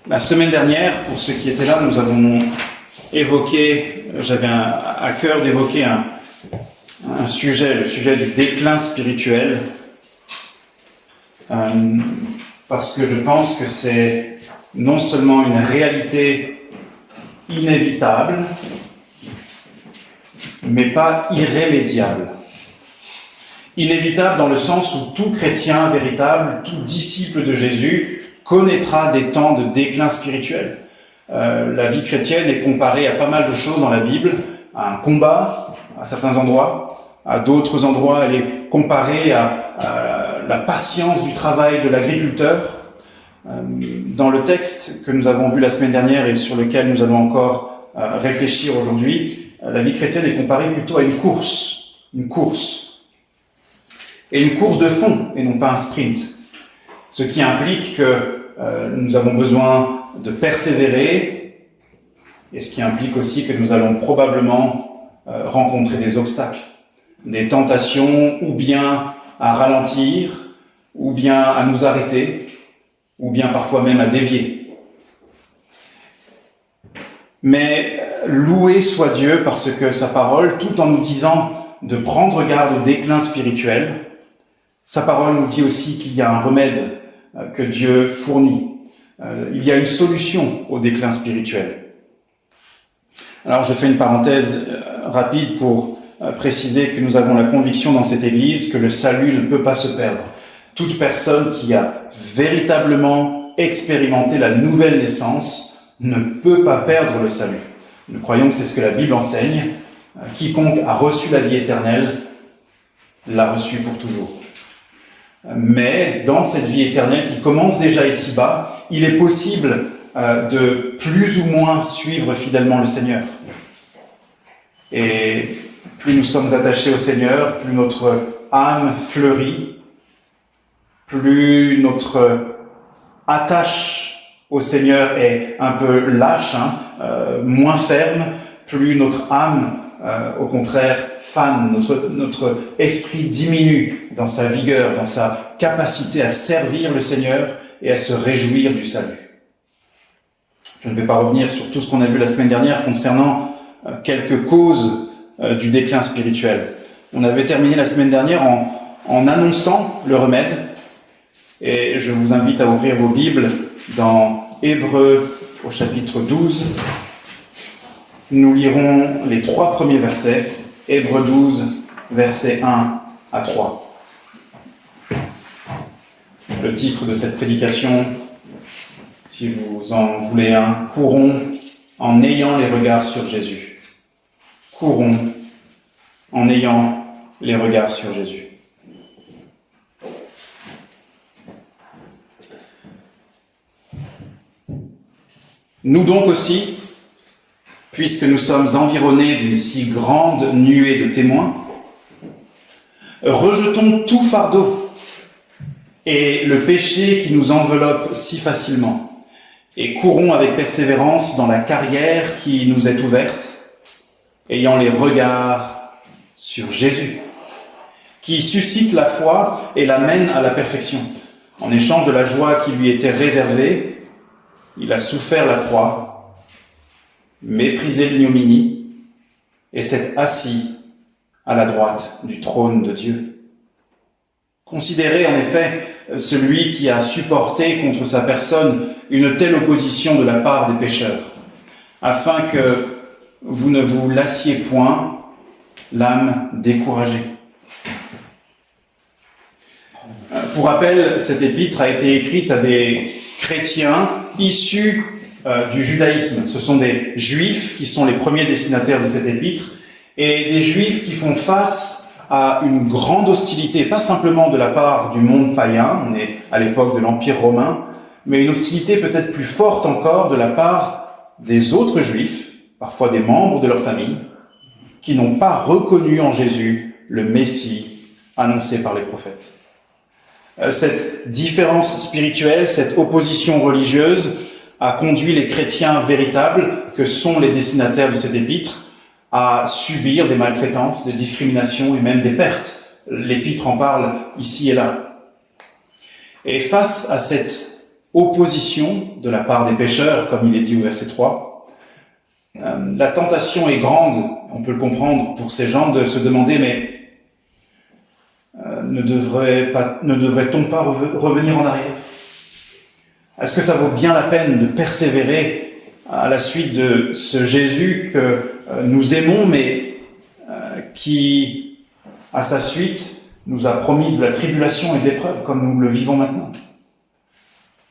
La semaine dernière, pour ceux qui étaient là, nous avons évoqué, j'avais à cœur d'évoquer un sujet, le sujet du déclin spirituel, parce que je pense que c'est non seulement une réalité inévitable, mais pas irrémédiable. Inévitable dans le sens où tout chrétien véritable, tout disciple de Jésus connaîtra des temps de déclin spirituel. La vie chrétienne est comparée à pas mal de choses dans la Bible, à un combat à certains endroits, à d'autres endroits elle est comparée à la patience du travail de l'agriculteur. Dans le texte que nous avons vu la semaine dernière et sur lequel nous allons encore réfléchir aujourd'hui, la vie chrétienne est comparée plutôt à une course. Et une course de fond, et non pas un sprint. Ce qui implique que nous avons besoin de persévérer, et ce qui implique aussi que nous allons probablement rencontrer des obstacles, des tentations, ou bien à ralentir, ou bien à nous arrêter, ou bien parfois même à dévier. Mais loué soit Dieu parce que sa parole, tout en nous disant de prendre garde au déclin spirituel, sa parole nous dit aussi qu'il y a un remède que Dieu fournit. Il y a une solution au déclin spirituel. Alors je fais une parenthèse rapide pour préciser que nous avons la conviction dans cette Église que le salut ne peut pas se perdre. Toute personne qui a véritablement expérimenté la nouvelle naissance ne peut pas perdre le salut. Nous croyons que c'est ce que la Bible enseigne. Quiconque a reçu la vie éternelle l'a reçue pour toujours. Mais dans cette vie éternelle qui commence déjà ici-bas, il est possible de plus ou moins suivre fidèlement le Seigneur. Et plus nous sommes attachés au Seigneur, plus notre âme fleurit, plus notre attache au Seigneur est un peu lâche, moins ferme, plus notre âme, au contraire, fane, notre esprit diminue dans sa vigueur, dans sa capacité à servir le Seigneur et à se réjouir du salut. Je ne vais pas revenir sur tout ce qu'on a vu la semaine dernière concernant quelques causes du déclin spirituel. On avait terminé la semaine dernière en annonçant le remède, et je vous invite à ouvrir vos Bibles dans Hébreux au chapitre 12. Nous lirons les 3 premiers versets, Hébreux 12, versets 1 à 3. Le titre de cette prédication, si vous en voulez un, « Courons en ayant les regards sur Jésus ». Courons en ayant les regards sur Jésus. Nous donc aussi, puisque nous sommes environnés d'une si grande nuée de témoins, rejetons tout fardeau et le péché qui nous enveloppe si facilement, et courons avec persévérance dans la carrière qui nous est ouverte, ayant les regards sur Jésus, qui suscite la foi et la mène à la perfection. En échange de la joie qui lui était réservée, il a souffert la croix, méprisé l'ignominie, et s'est assis à la droite du trône de Dieu. Considérez en effet celui qui a supporté contre sa personne une telle opposition de la part des pécheurs, afin que vous ne vous lassiez point, l'âme découragée. Pour rappel, cette épître a été écrite à des chrétiens issus du judaïsme. Ce sont des juifs qui sont les premiers destinataires de cette épître, et des juifs qui font face à une grande hostilité, pas simplement de la part du monde païen, on est à l'époque de l'Empire romain, mais une hostilité peut-être plus forte encore de la part des autres juifs, parfois des membres de leur famille, qui n'ont pas reconnu en Jésus le Messie annoncé par les prophètes. Cette différence spirituelle, cette opposition religieuse a conduit les chrétiens véritables, que sont les destinataires de cette épître, à subir des maltraitances, des discriminations et même des pertes. L'épître en parle ici et là. Et face à cette opposition de la part des pécheurs, comme il est dit au verset 3. La tentation est grande, on peut le comprendre, pour ces gens de se demander, mais ne devrait-on pas revenir en arrière? Est-ce que ça vaut bien la peine de persévérer à la suite de ce Jésus que nous aimons, mais qui, à sa suite, nous a promis de la tribulation et de l'épreuve, comme nous le vivons maintenant?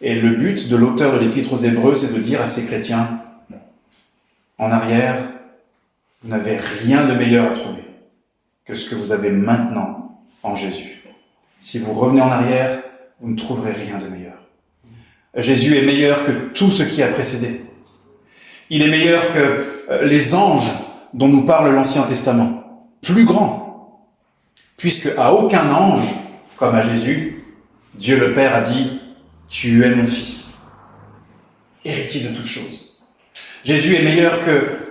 Et le but de l'auteur de l'Épître aux Hébreux, c'est de dire à ces chrétiens, en arrière, vous n'avez rien de meilleur à trouver que ce que vous avez maintenant en Jésus. Si vous revenez en arrière, vous ne trouverez rien de meilleur. Jésus est meilleur que tout ce qui a précédé. Il est meilleur que les anges dont nous parle l'Ancien Testament. Plus grand. Puisque à aucun ange, comme à Jésus, Dieu le Père a dit « Tu es mon fils, héritier de toutes choses ». Jésus est meilleur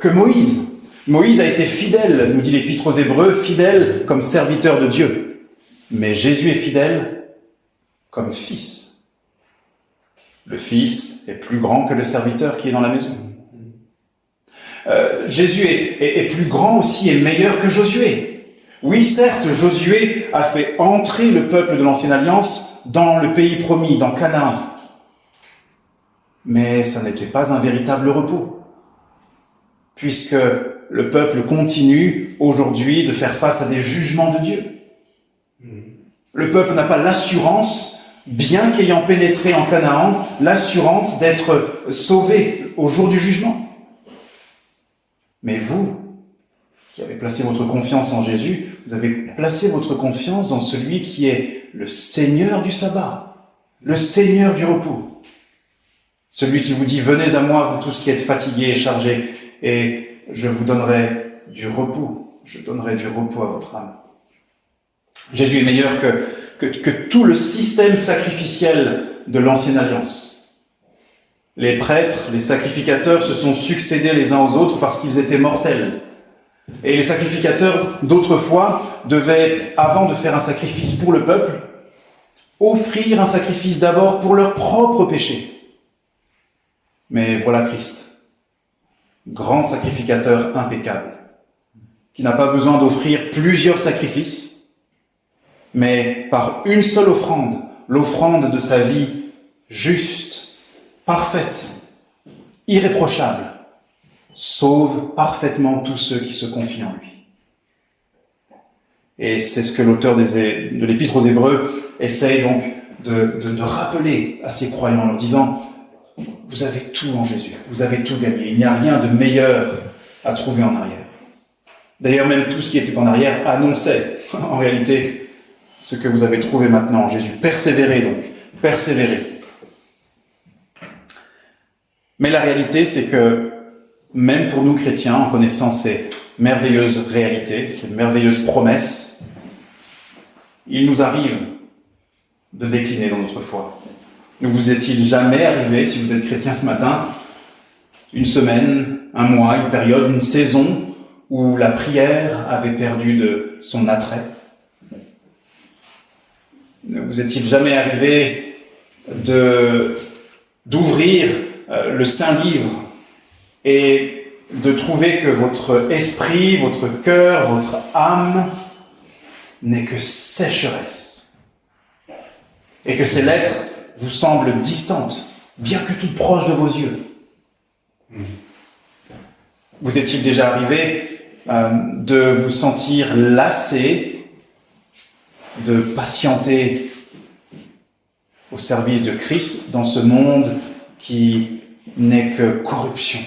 que Moïse. Moïse a été fidèle, nous dit l'Épître aux Hébreux, fidèle comme serviteur de Dieu. Mais Jésus est fidèle comme fils. Le fils est plus grand que le serviteur qui est dans la maison. Jésus est plus grand aussi et meilleur que Josué. Oui, certes, Josué a fait entrer le peuple de l'Ancienne Alliance dans le pays promis, dans Canaan. Mais ça n'était pas un véritable repos, puisque le peuple continue aujourd'hui de faire face à des jugements de Dieu. Le peuple n'a pas l'assurance, bien qu'ayant pénétré en Canaan, l'assurance d'être sauvé au jour du jugement. Mais vous, qui avez placé votre confiance en Jésus, vous avez placé votre confiance dans celui qui est le Seigneur du sabbat, le Seigneur du repos. Celui qui vous dit « Venez à moi, vous tous qui êtes fatigués et chargés, et je vous donnerai du repos. Je donnerai du repos à votre âme. » Jésus est meilleur que tout le système sacrificiel de l'Ancienne Alliance. Les prêtres, les sacrificateurs se sont succédés les uns aux autres parce qu'ils étaient mortels. Et les sacrificateurs d'autrefois devaient, avant de faire un sacrifice pour le peuple, offrir un sacrifice d'abord pour leurs propres péchés. Mais voilà Christ, grand sacrificateur impeccable, qui n'a pas besoin d'offrir plusieurs sacrifices, mais par une seule offrande, l'offrande de sa vie juste, parfaite, irréprochable, sauve parfaitement tous ceux qui se confient en lui. Et c'est ce que l'auteur de l'Épître aux Hébreux essaye donc de rappeler à ses croyants en leur disant « Vous avez tout en Jésus, vous avez tout gagné, il n'y a rien de meilleur à trouver en arrière. » D'ailleurs, même tout ce qui était en arrière annonçait en réalité ce que vous avez trouvé maintenant en Jésus. Persévérez donc, persévérez. Mais la réalité, c'est que même pour nous chrétiens, en connaissant ces merveilleuses réalités, ces merveilleuses promesses, il nous arrive de décliner dans notre foi. Ne vous est-il jamais arrivé, si vous êtes chrétien ce matin, une semaine, un mois, une période, une saison où la prière avait perdu de son attrait? Ne vous est-il jamais arrivé d'ouvrir le Saint-Livre et de trouver que votre esprit, votre cœur, votre âme n'est que sécheresse et que ces lettres vous semblent distantes, bien que toutes proches de vos yeux? Vous est-il déjà arrivé de vous sentir lassé de patienter au service de Christ dans ce monde qui n'est que corruption?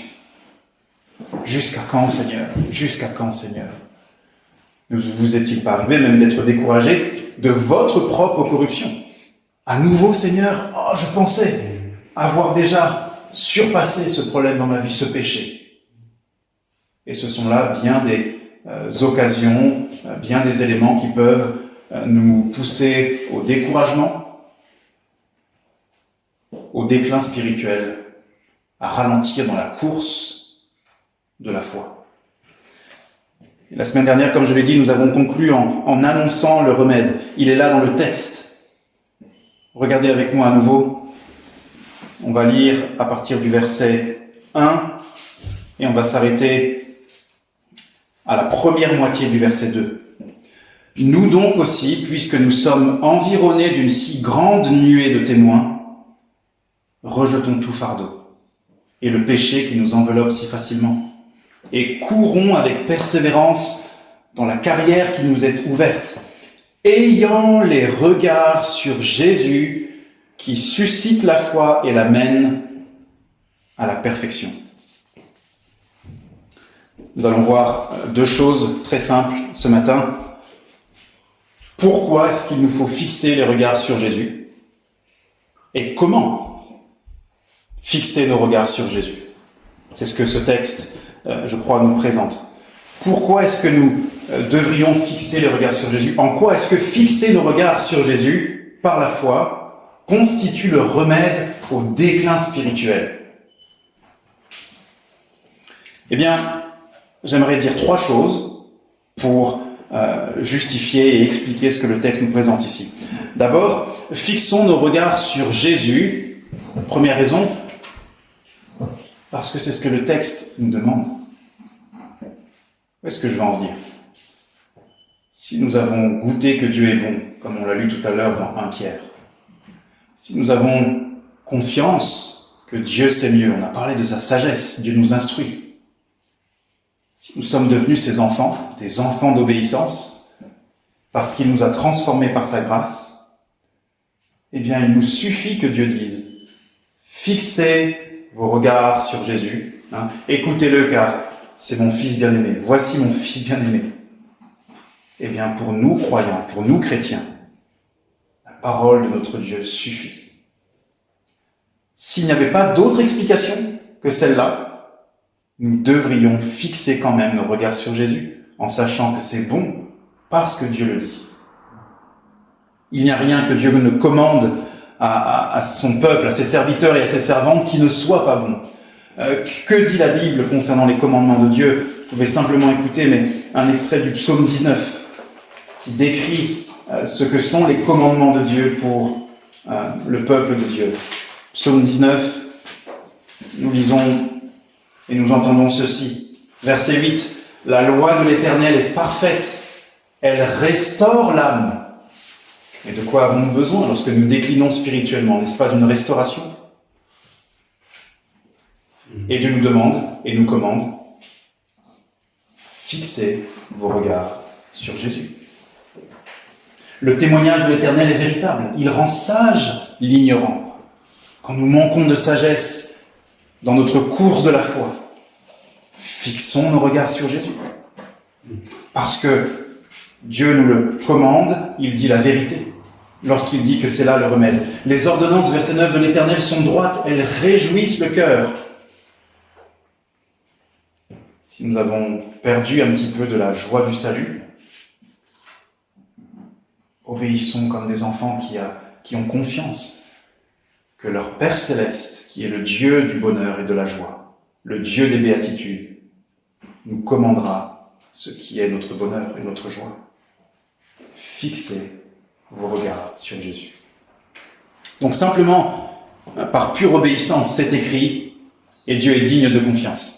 Jusqu'à quand, Seigneur? Jusqu'à quand, Seigneur? Ne vous est-il pas arrivé même d'être découragé de votre propre corruption? À nouveau, Seigneur, je pensais avoir déjà surpassé ce problème dans ma vie, ce péché. Et ce sont là bien des occasions, bien des éléments qui peuvent nous pousser au découragement, au déclin spirituel, à ralentir dans la course de la foi. Et la semaine dernière, comme je l'ai dit, nous avons conclu en annonçant le remède. Il est là dans le texte. Regardez avec moi à nouveau. On va lire à partir du verset 1 et on va s'arrêter à la première moitié du verset 2. Nous donc aussi, puisque nous sommes environnés d'une si grande nuée de témoins, rejetons tout fardeau et le péché qui nous enveloppe si facilement, et courons avec persévérance dans la carrière qui nous est ouverte, ayant les regards sur Jésus qui suscite la foi et la mène à la perfection. Nous allons voir deux choses très simples ce matin. Pourquoi est-ce qu'il nous faut fixer les regards sur Jésus? Et comment fixer nos regards sur Jésus? C'est ce que ce texte, je crois, nous présente. Pourquoi est-ce que nous devrions fixer les regards sur Jésus? En quoi est-ce que fixer nos regards sur Jésus, par la foi, constitue le remède au déclin spirituel? Eh bien, j'aimerais dire trois choses pour justifier et expliquer ce que le texte nous présente ici. D'abord, fixons nos regards sur Jésus. Première raison, parce que c'est ce que le texte nous demande. Où est-ce que je vais en venir? Si nous avons goûté que Dieu est bon, comme on l'a lu tout à l'heure dans 1 Pierre, si nous avons confiance que Dieu sait mieux, on a parlé de sa sagesse, Dieu nous instruit. Si nous sommes devenus ses enfants, des enfants d'obéissance, parce qu'il nous a transformés par sa grâce, eh bien il nous suffit que Dieu dise « Fixez vos regards sur Jésus, écoutez-le car c'est mon Fils bien-aimé, voici mon Fils bien-aimé ». Eh bien pour nous croyants, pour nous chrétiens, la parole de notre Dieu suffit. S'il n'y avait pas d'autre explication que celle-là, nous devrions fixer quand même nos regards sur Jésus, en sachant que c'est bon, parce que Dieu le dit. Il n'y a rien que Dieu ne commande à son peuple, à ses serviteurs et à ses servantes qui ne soit pas bon. Que dit la Bible concernant les commandements de Dieu? Vous pouvez simplement écouter un extrait du psaume 19 qui décrit ce que sont les commandements de Dieu pour le peuple de Dieu. Psaume 19, nous lisons et nous entendons ceci. Verset 8. La loi de l'Éternel est parfaite. Elle restaure l'âme. Et de quoi avons-nous besoin lorsque nous déclinons spirituellement? N'est-ce pas d'une restauration? Et Dieu nous demande et nous commande, fixez vos regards sur Jésus. Le témoignage de l'Éternel est véritable. Il rend sage l'ignorant. Quand nous manquons de sagesse dans notre course de la foi, fixons nos regards sur Jésus. Parce que Dieu nous le commande, il dit la vérité, lorsqu'il dit que c'est là le remède. Les ordonnances, verset 9, de l'Éternel sont droites, elles réjouissent le cœur. Si nous avons perdu un petit peu de la joie du salut, obéissons comme des enfants qui ont confiance que leur Père Céleste, qui est le Dieu du bonheur et de la joie, le Dieu des béatitudes, nous commandera ce qui est notre bonheur et notre joie. Fixez vos regards sur Jésus. Donc simplement, par pure obéissance, c'est écrit, et Dieu est digne de confiance.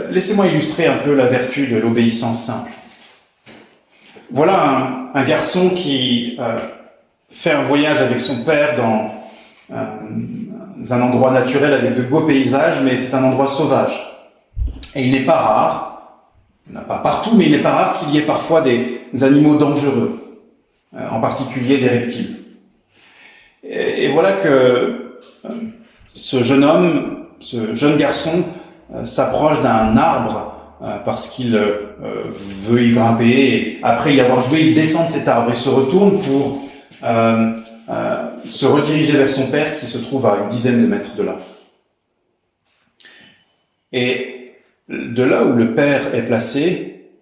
Laissez-moi illustrer un peu la vertu de l'obéissance simple. Voilà un garçon qui fait un voyage avec son père dans un endroit naturel avec de beaux paysages, mais c'est un endroit sauvage. Et il n'est pas rare, il n'y en a pas partout, mais il n'est pas rare qu'il y ait parfois des animaux dangereux, en particulier des reptiles. Et voilà que ce jeune garçon, s'approche d'un arbre parce qu'il veut y grimper, et après y avoir joué, il descend de cet arbre et se retourne pour se rediriger vers son père qui se trouve à une dizaine de mètres de là. Et de là où le père est placé,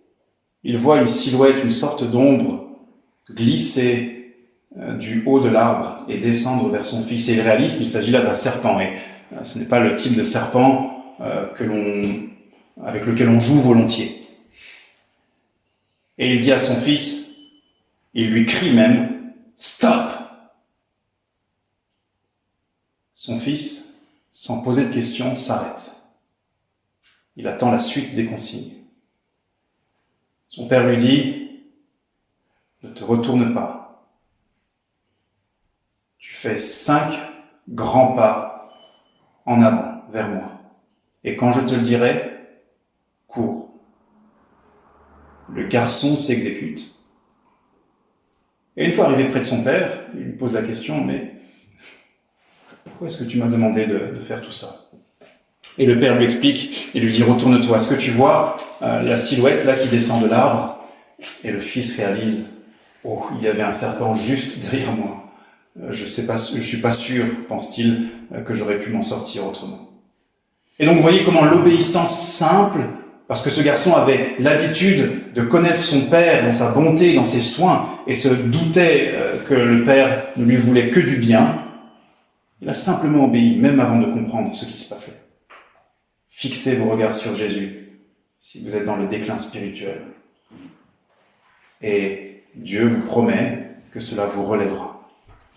il voit une silhouette, une sorte d'ombre glisser du haut de l'arbre et descendre vers son fils. Et il réalise qu'il s'agit là d'un serpent, et ce n'est pas le type de serpent avec lequel on joue volontiers. Et il dit à son fils, il lui crie même, « Stop ! Son fils, sans poser de questions, s'arrête. Il attend la suite des consignes. Son père lui dit, ne te retourne pas. Tu fais 5 grands pas en avant, vers moi. Et quand je te le dirai, cours. Le garçon s'exécute. Et une fois arrivé près de son père, il lui pose la question, mais pourquoi est-ce que tu m'as demandé de faire tout ça? Et le père lui explique, et lui dit, retourne-toi. Est-ce que tu vois la silhouette là qui descend de l'arbre? Et le fils réalise, oh, il y avait un serpent juste derrière moi. Je suis pas sûr, pense-t-il, que j'aurais pu m'en sortir autrement. Et donc vous voyez comment l'obéissance simple, parce que ce garçon avait l'habitude de connaître son père dans sa bonté, dans ses soins, et se doutait que le père ne lui voulait que du bien, il a simplement obéi, même avant de comprendre ce qui se passait. Fixez vos regards sur Jésus, si vous êtes dans le déclin spirituel. Et Dieu vous promet que cela vous relèvera.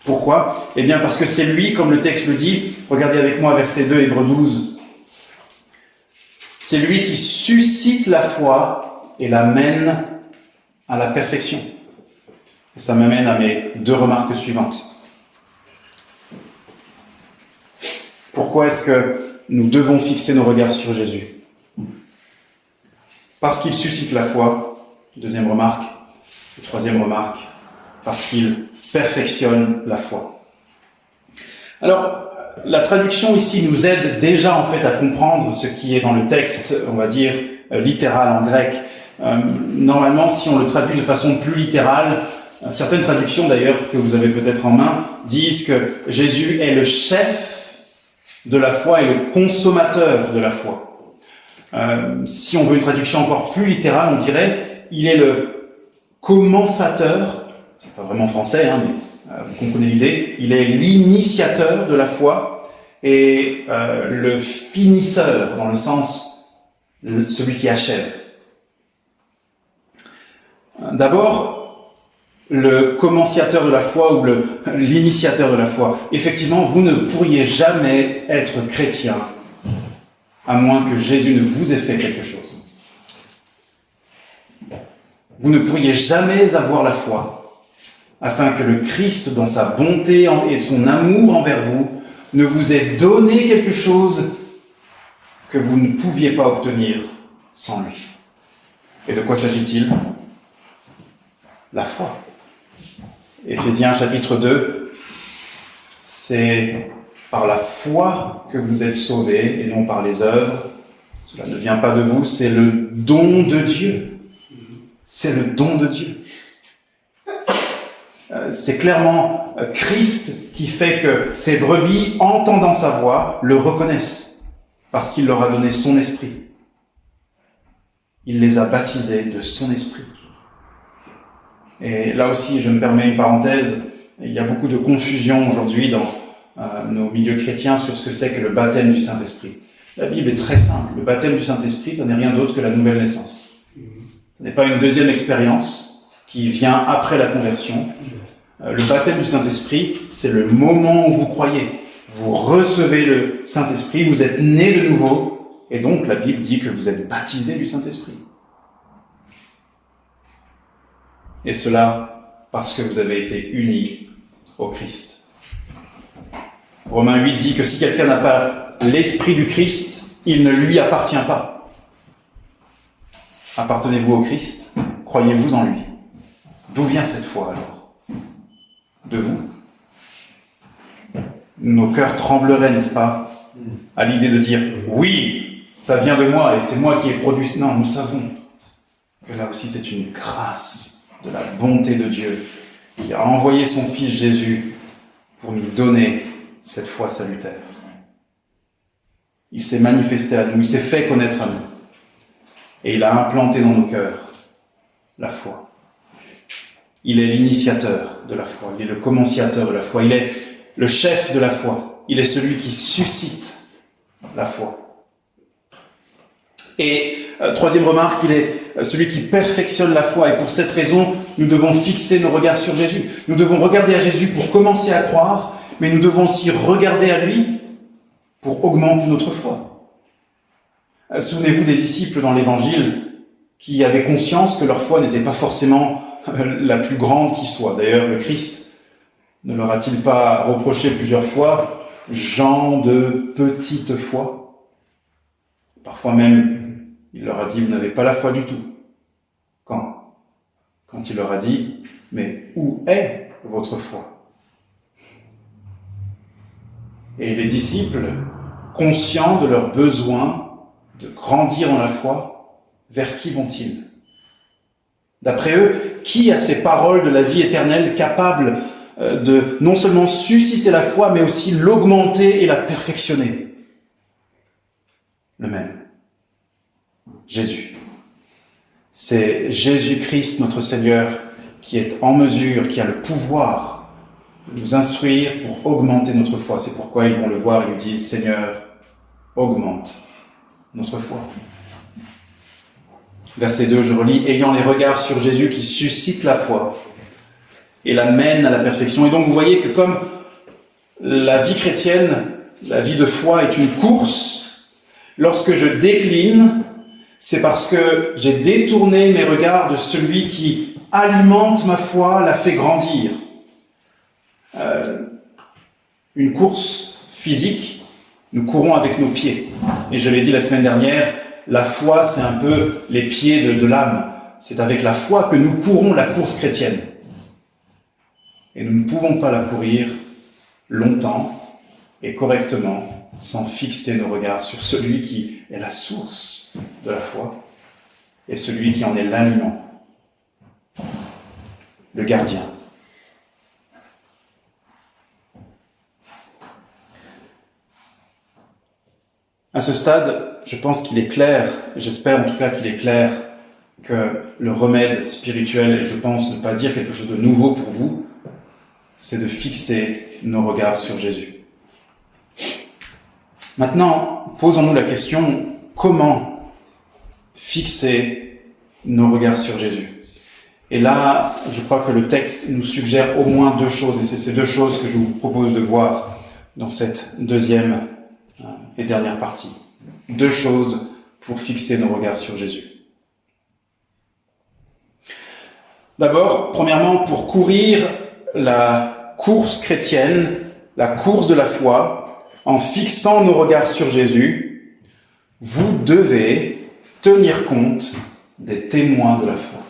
Pourquoi? Eh bien parce que c'est lui, comme le texte le dit, regardez avec moi verset 2, Hébreux 12, c'est lui qui suscite la foi et la mène à la perfection. Et ça m'amène à mes 2 remarques suivantes. Pourquoi est-ce que nous devons fixer nos regards sur Jésus? Parce qu'il suscite la foi, 2e remarque. Et 3e remarque, parce qu'il perfectionne la foi. Alors, la traduction ici nous aide déjà en fait à comprendre ce qui est dans le texte, on va dire, littéral en grec. Normalement, si on le traduit de façon plus littérale, certaines traductions d'ailleurs que vous avez peut-être en main, disent que Jésus est le chef de la foi et le consommateur de la foi. Si on veut une traduction encore plus littérale, on dirait, il est le commensateur, c'est pas vraiment français, hein, mais vous comprenez l'idée, il est l'initiateur de la foi et le finisseur, dans le sens, celui qui achève. D'abord, le commenciateur de la foi ou l'initiateur de la foi. Effectivement, vous ne pourriez jamais être chrétien à moins que Jésus ne vous ait fait quelque chose. Vous ne pourriez jamais avoir la foi afin que le Christ, dans sa bonté et son amour envers vous, ne vous ait donné quelque chose que vous ne pouviez pas obtenir sans lui. Et de quoi s'agit-il? La foi. Éphésiens chapitre 2, c'est par la foi que vous êtes sauvés et non par les œuvres. Cela ne vient pas de vous, c'est le don de Dieu. C'est le don de Dieu. C'est clairement Christ qui fait que ces brebis, entendant sa voix, le reconnaissent parce qu'il leur a donné son esprit. Il les a baptisés de son esprit. Et là aussi, je me permets une parenthèse, il y a beaucoup de confusion aujourd'hui dans nos milieux chrétiens sur ce que c'est que le baptême du Saint-Esprit. La Bible est très simple. Le baptême du Saint-Esprit, ça n'est rien d'autre que la nouvelle naissance. Ce n'est pas une deuxième expérience qui vient après la conversion. Le baptême du Saint-Esprit, c'est le moment où vous croyez. Vous recevez le Saint-Esprit, vous êtes né de nouveau, et donc la Bible dit que vous êtes baptisé du Saint-Esprit. Et cela parce que vous avez été unis au Christ. Romains 8 dit que si quelqu'un n'a pas l'Esprit du Christ, il ne lui appartient pas. Appartenez-vous au Christ? Croyez-vous en lui? D'où vient cette foi alors? De vous? Nos cœurs trembleraient, n'est-ce pas, à l'idée de dire « Oui, ça vient de moi et c'est moi qui ai produit... » Non, nous savons que là aussi c'est une grâce de la bonté de Dieu qui a envoyé son Fils Jésus pour nous donner cette foi salutaire. Il s'est manifesté à nous, il s'est fait connaître à nous. Et il a implanté dans nos cœurs la foi. Il est l'initiateur de la foi, il est le commenciateur de la foi, il est le chef de la foi, il est celui qui suscite la foi. Et troisième remarque, il est celui qui perfectionne la foi. Et pour cette raison, nous devons fixer nos regards sur Jésus. Nous devons regarder à Jésus pour commencer à croire, mais nous devons aussi regarder à lui pour augmenter notre foi. Souvenez-vous des disciples dans l'Évangile qui avaient conscience que leur foi n'était pas forcément la plus grande qui soit. D'ailleurs, le Christ ne leur a-t-il pas reproché plusieurs fois « gens de petite foi ». Parfois même, il leur a dit « vous n'avez pas la foi du tout ». Quand il leur a dit « mais où est votre foi ?» Et les disciples, conscients de leur besoin de grandir dans la foi, vers qui vont-ils? D'après eux, qui a ces paroles de la vie éternelle capables de non seulement susciter la foi, mais aussi l'augmenter et la perfectionner? Le même. Jésus. C'est Jésus-Christ, notre Seigneur, qui est en mesure, qui a le pouvoir de nous instruire pour augmenter notre foi. C'est pourquoi ils vont le voir et lui disent « Seigneur, augmente notre foi ». Verset 2, je relis « Ayant les regards sur Jésus qui suscite la foi et la mène à la perfection ». Et donc vous voyez que comme la vie chrétienne, la vie de foi est une course, lorsque je décline, c'est parce que j'ai détourné mes regards de celui qui alimente ma foi, la fait grandir. Une course physique, nous courons avec nos pieds. Et je l'ai dit la semaine dernière, la foi, c'est un peu les pieds de l'âme. C'est avec la foi que nous courons la course chrétienne. Et nous ne pouvons pas la courir longtemps et correctement sans fixer nos regards sur celui qui est la source de la foi et celui qui en est l'aliment, le gardien. À ce stade, je pense qu'il est clair, et j'espère en tout cas qu'il est clair, que le remède spirituel, et je pense ne pas dire quelque chose de nouveau pour vous, c'est de fixer nos regards sur Jésus. Maintenant, posons-nous la question, comment fixer nos regards sur Jésus? Et là, je crois que le texte nous suggère au moins deux choses, et c'est ces deux choses que je vous propose de voir dans cette deuxième et dernière partie. Deux choses pour fixer nos regards sur Jésus. D'abord, premièrement, pour courir la course chrétienne, la course de la foi, en fixant nos regards sur Jésus, vous devez tenir compte des témoins de la foi.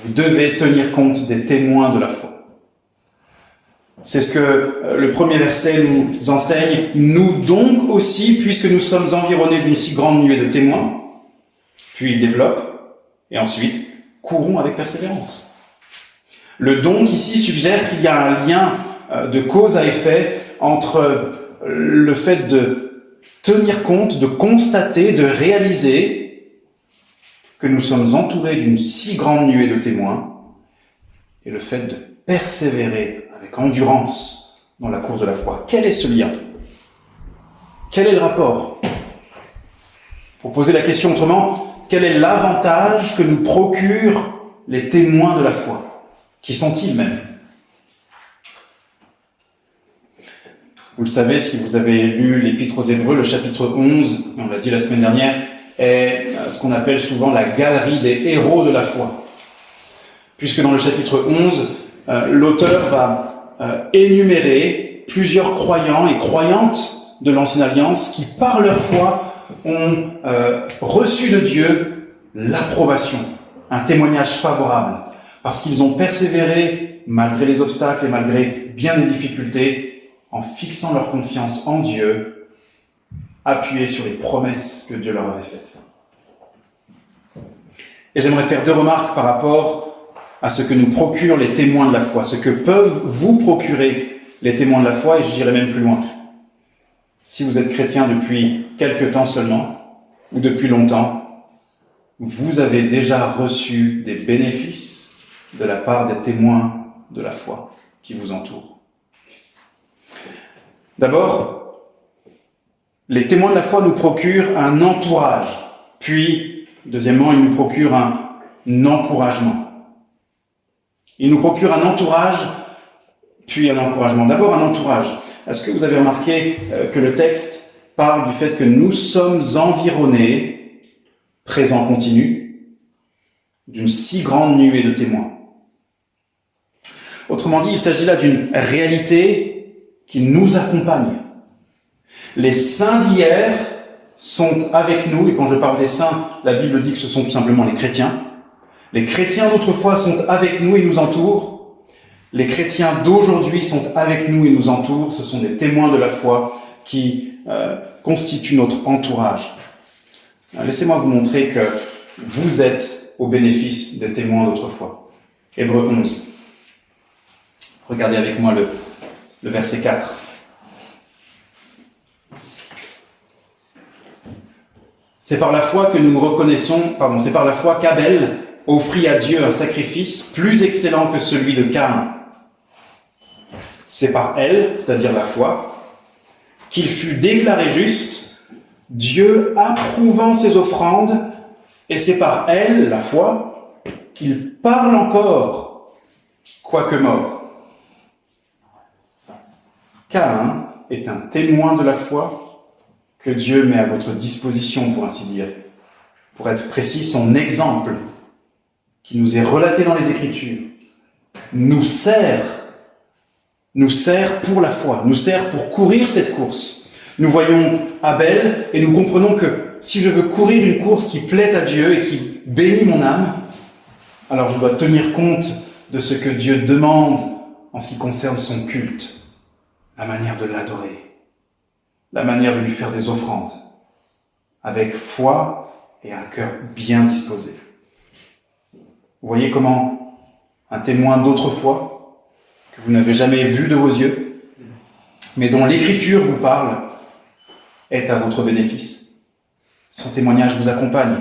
Vous devez tenir compte des témoins de la foi. C'est ce que le premier verset nous enseigne. Nous donc aussi, puisque nous sommes environnés d'une si grande nuée de témoins, puis il développe, et ensuite, courons avec persévérance. Le donc ici suggère qu'il y a un lien de cause à effet entre le fait de tenir compte, de constater, de réaliser que nous sommes entourés d'une si grande nuée de témoins, et le fait de persévérer avec endurance dans la course de la foi. Quel est ce lien? Quel est le rapport? Pour poser la question autrement, quel est l'avantage que nous procurent les témoins de la foi? Qui sont-ils même? Vous le savez, si vous avez lu l'Épître aux Hébreux, le chapitre 11, on l'a dit la semaine dernière, est ce qu'on appelle souvent la galerie des héros de la foi. Puisque dans le chapitre 11, l'auteur va énumérer plusieurs croyants et croyantes de l'Ancienne Alliance qui, par leur foi, ont reçu de Dieu l'approbation, un témoignage favorable, parce qu'ils ont persévéré malgré les obstacles et malgré bien des difficultés, en fixant leur confiance en Dieu, appuyés sur les promesses que Dieu leur avait faites. Et j'aimerais faire deux remarques par rapport à ce que nous procurent les témoins de la foi, ce que peuvent vous procurer les témoins de la foi, et j'irai même plus loin. Si vous êtes chrétien depuis quelque temps seulement, ou depuis longtemps, vous avez déjà reçu des bénéfices de la part des témoins de la foi qui vous entourent. D'abord, les témoins de la foi nous procurent un entourage, puis, deuxièmement, ils nous procurent un encouragement. Ils nous procurent un entourage, puis un encouragement. D'abord, un entourage. Est-ce que vous avez remarqué que le texte parle du fait que nous sommes environnés, présent continu, d'une si grande nuée de témoins? Autrement dit, il s'agit là d'une réalité qui nous accompagne. Les saints d'hier sont avec nous, et quand je parle des saints, la Bible dit que ce sont tout simplement les chrétiens. Les chrétiens d'autrefois sont avec nous et nous entourent. Les chrétiens d'aujourd'hui sont avec nous et nous entourent. Ce sont des témoins de la foi qui constituent notre entourage. Laissez-moi vous montrer que vous êtes au bénéfice des témoins d'autrefois. Hébreux 11. Regardez avec moi le verset 4. C'est par la foi que nous reconnaissons, c'est par la foi qu'Abel offrit à Dieu un sacrifice plus excellent que celui de Caïn. C'est par elle, c'est-à-dire la foi, qu'il fut déclaré juste, Dieu approuvant ses offrandes, et c'est par elle, la foi, qu'il parle encore, quoique mort. Caïn est un témoin de la foi que Dieu met à votre disposition, pour ainsi dire. Pour être précis, son exemple, qui nous est relaté dans les Écritures, nous sert pour la foi, nous sert pour courir cette course. Nous voyons Abel et nous comprenons que si je veux courir une course qui plaît à Dieu et qui bénit mon âme, alors je dois tenir compte de ce que Dieu demande en ce qui concerne son culte, la manière de l'adorer, la manière de lui faire des offrandes, avec foi et un cœur bien disposé. Vous voyez comment un témoin d'autrefois, que vous n'avez jamais vu de vos yeux, mais dont l'Écriture vous parle, est à votre bénéfice. Son témoignage vous accompagne.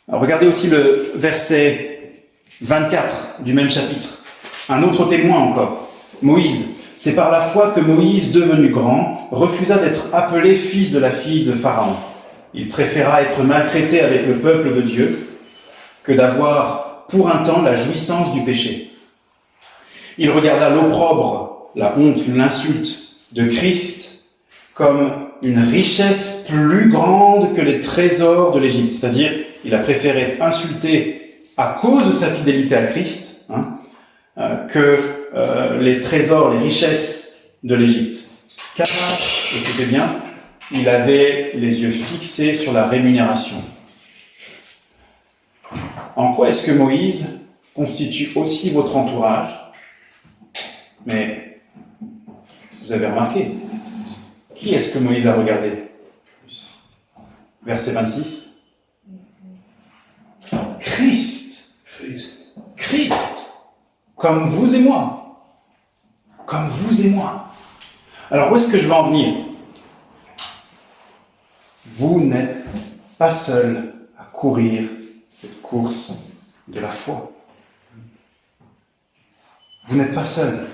Alors regardez aussi le verset 24 du même chapitre. Un autre témoin encore, Moïse. C'est par la foi que Moïse, devenu grand, refusa d'être appelé fils de la fille de Pharaon. Il préféra être maltraité avec le peuple de Dieu que d'avoir pour un temps la jouissance du péché. Il regarda l'opprobre, la honte, l'insulte de Christ comme une richesse plus grande que les trésors de l'Égypte. C'est-à-dire, il a préféré être insulté à cause de sa fidélité à Christ que les trésors, les richesses de l'Égypte. Car, écoutez bien, il avait les yeux fixés sur la rémunération. En quoi est-ce que Moïse constitue aussi votre entourage? Mais vous avez remarqué, qui est-ce que Moïse a regardé? Verset 26. Christ. Christ. Comme vous et moi. Comme vous et moi. Alors où est-ce que je veux en venir? Vous n'êtes pas seul à courir cette course de la foi. Vous n'êtes pas seul.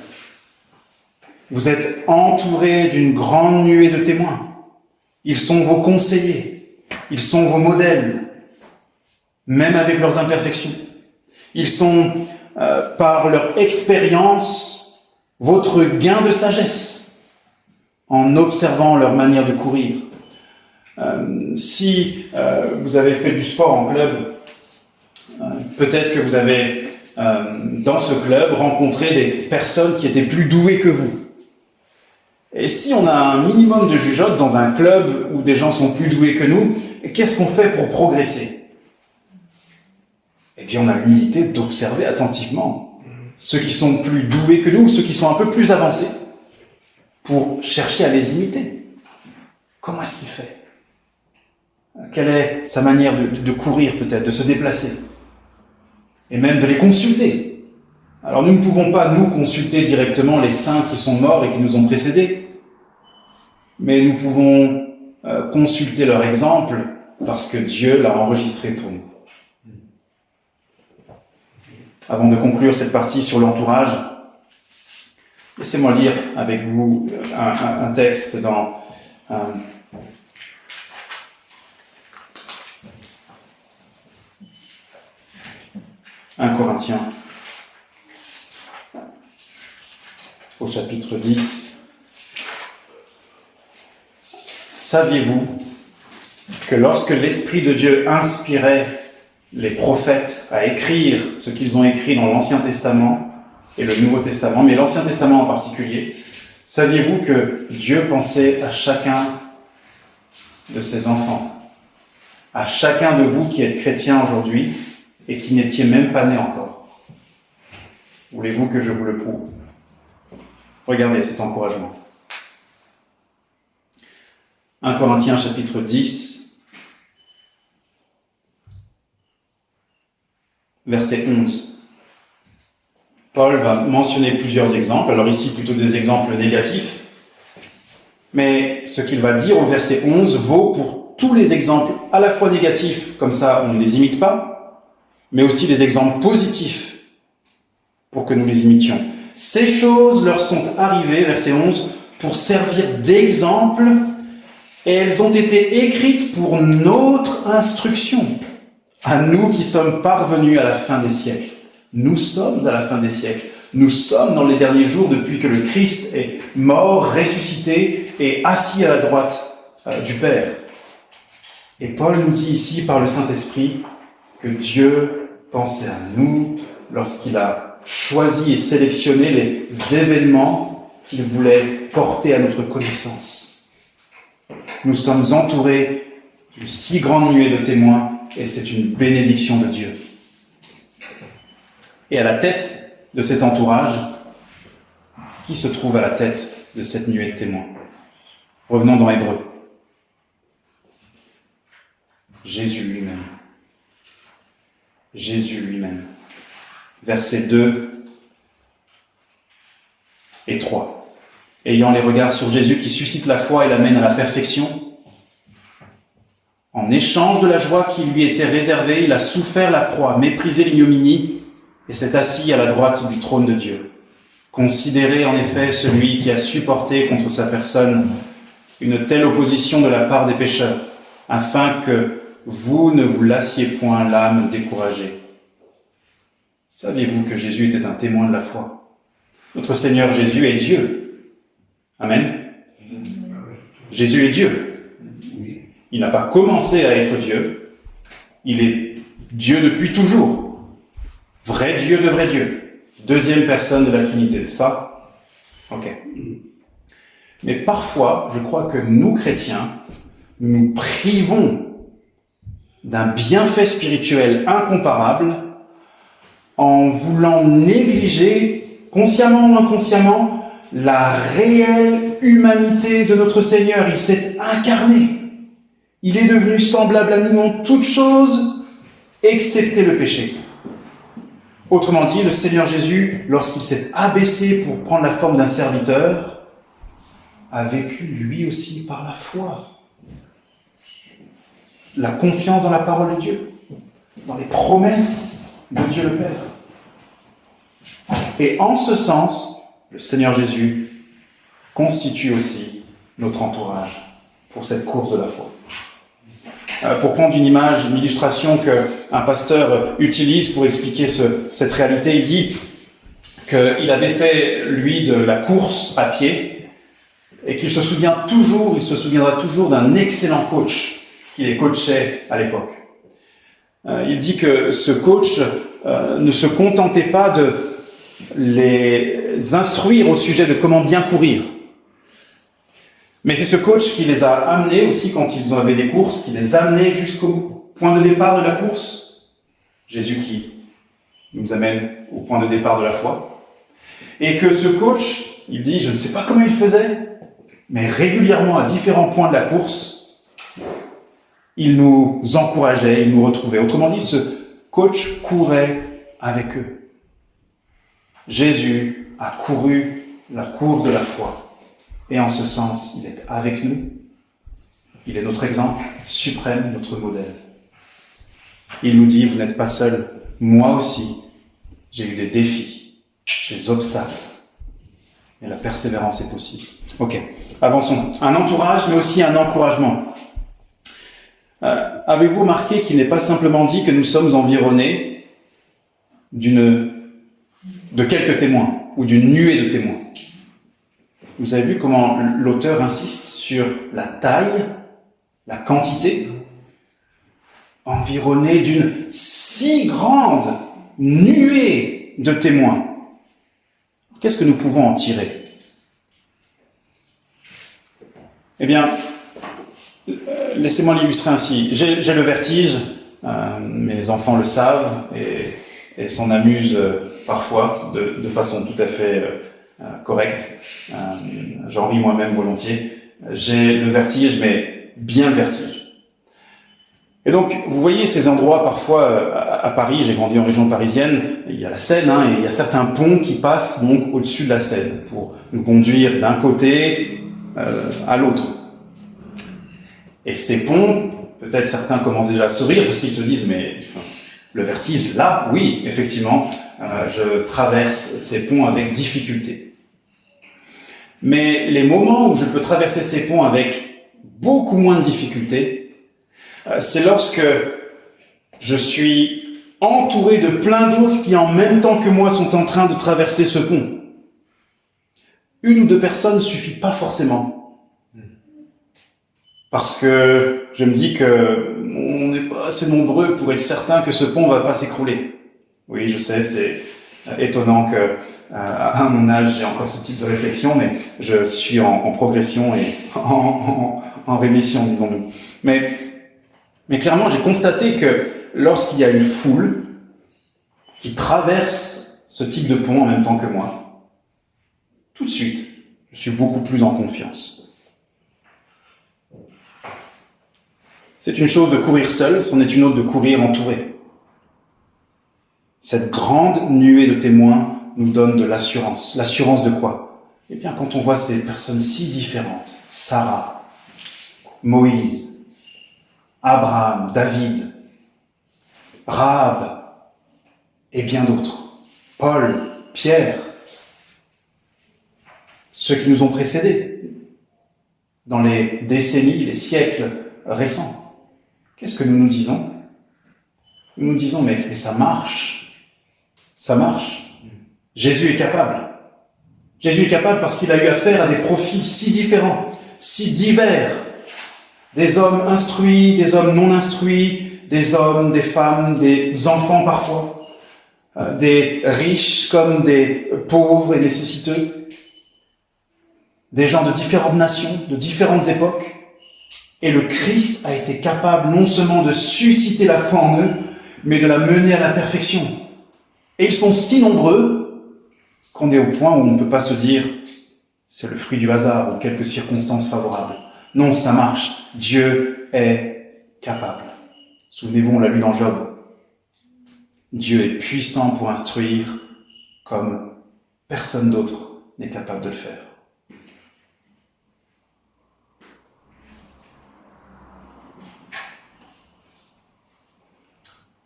Vous êtes entouré d'une grande nuée de témoins. Ils sont vos conseillers. Ils sont vos modèles, même avec leurs imperfections. Ils sont, par leur expérience, votre gain de sagesse, en observant leur manière de courir. Si vous avez fait du sport en club, peut-être que vous avez, dans ce club, rencontré des personnes qui étaient plus douées que vous. Et si on a un minimum de jugeote dans un club où des gens sont plus doués que nous, qu'est-ce qu'on fait pour progresser? Eh bien, on a l'humilité d'observer attentivement ceux qui sont plus doués que nous, ceux qui sont un peu plus avancés, pour chercher à les imiter. Comment est-ce qu'il fait? Quelle est sa manière de courir peut-être, de se déplacer? Et même de les consulter. Alors nous ne pouvons pas, nous, consulter directement les saints qui sont morts et qui nous ont précédés, mais nous pouvons consulter leur exemple parce que Dieu l'a enregistré pour nous. Avant de conclure cette partie sur l'entourage, laissez-moi lire avec vous un texte dans 1 Corinthiens, au chapitre 10. Saviez-vous que lorsque l'Esprit de Dieu inspirait les prophètes à écrire ce qu'ils ont écrit dans l'Ancien Testament et le Nouveau Testament, mais l'Ancien Testament en particulier, saviez-vous que Dieu pensait à chacun de ses enfants, à chacun de vous qui êtes chrétiens aujourd'hui et qui n'étiez même pas nés encore? Voulez-vous que je vous le prouve? Regardez cet encouragement. 1 Corinthiens chapitre 10, verset 11. Paul va mentionner plusieurs exemples, alors ici plutôt des exemples négatifs, mais ce qu'il va dire au verset 11 vaut pour tous les exemples à la fois négatifs, comme ça on ne les imite pas, mais aussi les exemples positifs pour que nous les imitions. Ces choses leur sont arrivées, verset 11, pour servir d'exemple, et elles ont été écrites pour notre instruction, à nous qui sommes parvenus à la fin des siècles. Nous sommes à la fin des siècles. Nous sommes dans les derniers jours depuis que le Christ est mort, ressuscité et assis à la droite du Père. Et Paul nous dit ici par le Saint-Esprit que Dieu pensait à nous lorsqu'il a choisi et sélectionné les événements qu'il voulait porter à notre connaissance. Nous sommes entourés d'une si grande nuée de témoins et c'est une bénédiction de Dieu. Et à la tête de cet entourage, qui se trouve à la tête de cette nuée de témoins? Revenons dans Hébreux. Jésus lui-même. Jésus lui-même. Versets 2 et 3. Ayant les regards sur Jésus qui suscite la foi et l'amène à la perfection, en échange de la joie qui lui était réservée, il a souffert la croix, méprisé l'ignominie et s'est assis à la droite du trône de Dieu. Considérez en effet celui qui a supporté contre sa personne une telle opposition de la part des pécheurs, afin que vous ne vous lassiez point l'âme découragée. Saviez-vous que Jésus était un témoin de la foi? Notre Seigneur Jésus est Dieu. Amen. Jésus est Dieu. Il n'a pas commencé à être Dieu. Il est Dieu depuis toujours. Vrai Dieu de vrai Dieu. Deuxième personne de la Trinité, n'est-ce pas? Ok. Mais parfois, je crois que nous, chrétiens, nous nous privons d'un bienfait spirituel incomparable en voulant négliger, consciemment ou inconsciemment, la réelle humanité de notre Seigneur. Il s'est incarné. Il est devenu semblable à nous en toutes choses, excepté le péché. Autrement dit, le Seigneur Jésus, lorsqu'il s'est abaissé pour prendre la forme d'un serviteur, a vécu lui aussi par la foi. La confiance dans la parole de Dieu, dans les promesses de Dieu le Père. Et en ce sens, le Seigneur Jésus constitue aussi notre entourage pour cette course de la foi. Pour prendre une image, une illustration qu'un pasteur utilise pour expliquer cette réalité, il dit qu'il avait fait, lui, de la course à pied et qu'il se souviendra toujours d'un excellent coach qui les coachait à l'époque. Il dit que ce coach ne se contentait pas de les instruire au sujet de comment bien courir. Mais c'est ce coach qui les a amenés aussi quand ils avaient des courses, qui les amenait jusqu'au point de départ de la course. Jésus qui nous amène au point de départ de la foi. Et que ce coach, il dit, je ne sais pas comment il faisait, mais régulièrement à différents points de la course, il nous encourageait, il nous retrouvait. Autrement dit, ce coach courait avec eux. Jésus a couru la course de la foi. Et en ce sens, il est avec nous. Il est notre exemple suprême, notre modèle. Il nous dit, vous n'êtes pas seuls. Moi aussi, j'ai eu des défis, des obstacles. Et la persévérance est possible. Ok, avançons. Un entourage, mais aussi un encouragement. Avez-vous remarqué qu'il n'est pas simplement dit que nous sommes environnés de quelques témoins, ou d'une nuée de témoins? vous avez vu comment l'auteur insiste sur la taille, la quantité, environné d'une si grande nuée de témoins. Qu'est-ce que nous pouvons en tirer? Eh bien, laissez-moi l'illustrer ainsi. J'ai le vertige, mes enfants le savent et s'en amusent parfois de façon tout à fait correcte. J'en ris moi-même volontiers. J'ai le vertige, mais bien le vertige. Et donc, vous voyez ces endroits parfois à Paris, j'ai grandi en région parisienne, il y a la Seine, et il y a certains ponts qui passent donc au-dessus de la Seine pour nous conduire d'un côté à l'autre. Et ces ponts, peut-être certains commencent déjà à sourire parce qu'ils se disent mais le vertige, là, oui, effectivement, je traverse ces ponts avec difficulté. Mais les moments où je peux traverser ces ponts avec beaucoup moins de difficulté, c'est lorsque je suis entouré de plein d'autres qui en même temps que moi sont en train de traverser ce pont. Une ou deux personnes ne suffit pas forcément. Parce que je me dis que on n'est pas assez nombreux pour être certain que ce pont va pas s'écrouler. Oui, je sais, c'est étonnant que à mon âge j'ai encore ce type de réflexion, mais je suis en progression et en rémission, disons-nous. Mais clairement, j'ai constaté que lorsqu'il y a une foule qui traverse ce type de pont en même temps que moi, tout de suite, je suis beaucoup plus en confiance. C'est une chose de courir seul, c'en est une autre de courir entouré. Cette grande nuée de témoins nous donne de l'assurance. L'assurance de quoi? Eh bien, quand on voit ces personnes si différentes, Sarah, Moïse, Abraham, David, Rahab et bien d'autres, Paul, Pierre, ceux qui nous ont précédés dans les décennies, les siècles récents. Qu'est-ce que nous nous disons? Nous nous disons, mais ça marche. Ça marche. Jésus est capable. Jésus est capable parce qu'il a eu affaire à des profils si différents, si divers. Des hommes instruits, des hommes non instruits, des hommes, des femmes, des enfants parfois, des riches comme des pauvres et nécessiteux, des gens de différentes nations, de différentes époques. Et le Christ a été capable non seulement de susciter la foi en eux, mais de la mener à la perfection. Et ils sont si nombreux qu'on est au point où on ne peut pas se dire c'est le fruit du hasard ou quelques circonstances favorables. Non, ça marche. Dieu est capable. Souvenez-vous, on l'a lu dans Job. Dieu est puissant pour instruire comme personne d'autre n'est capable de le faire.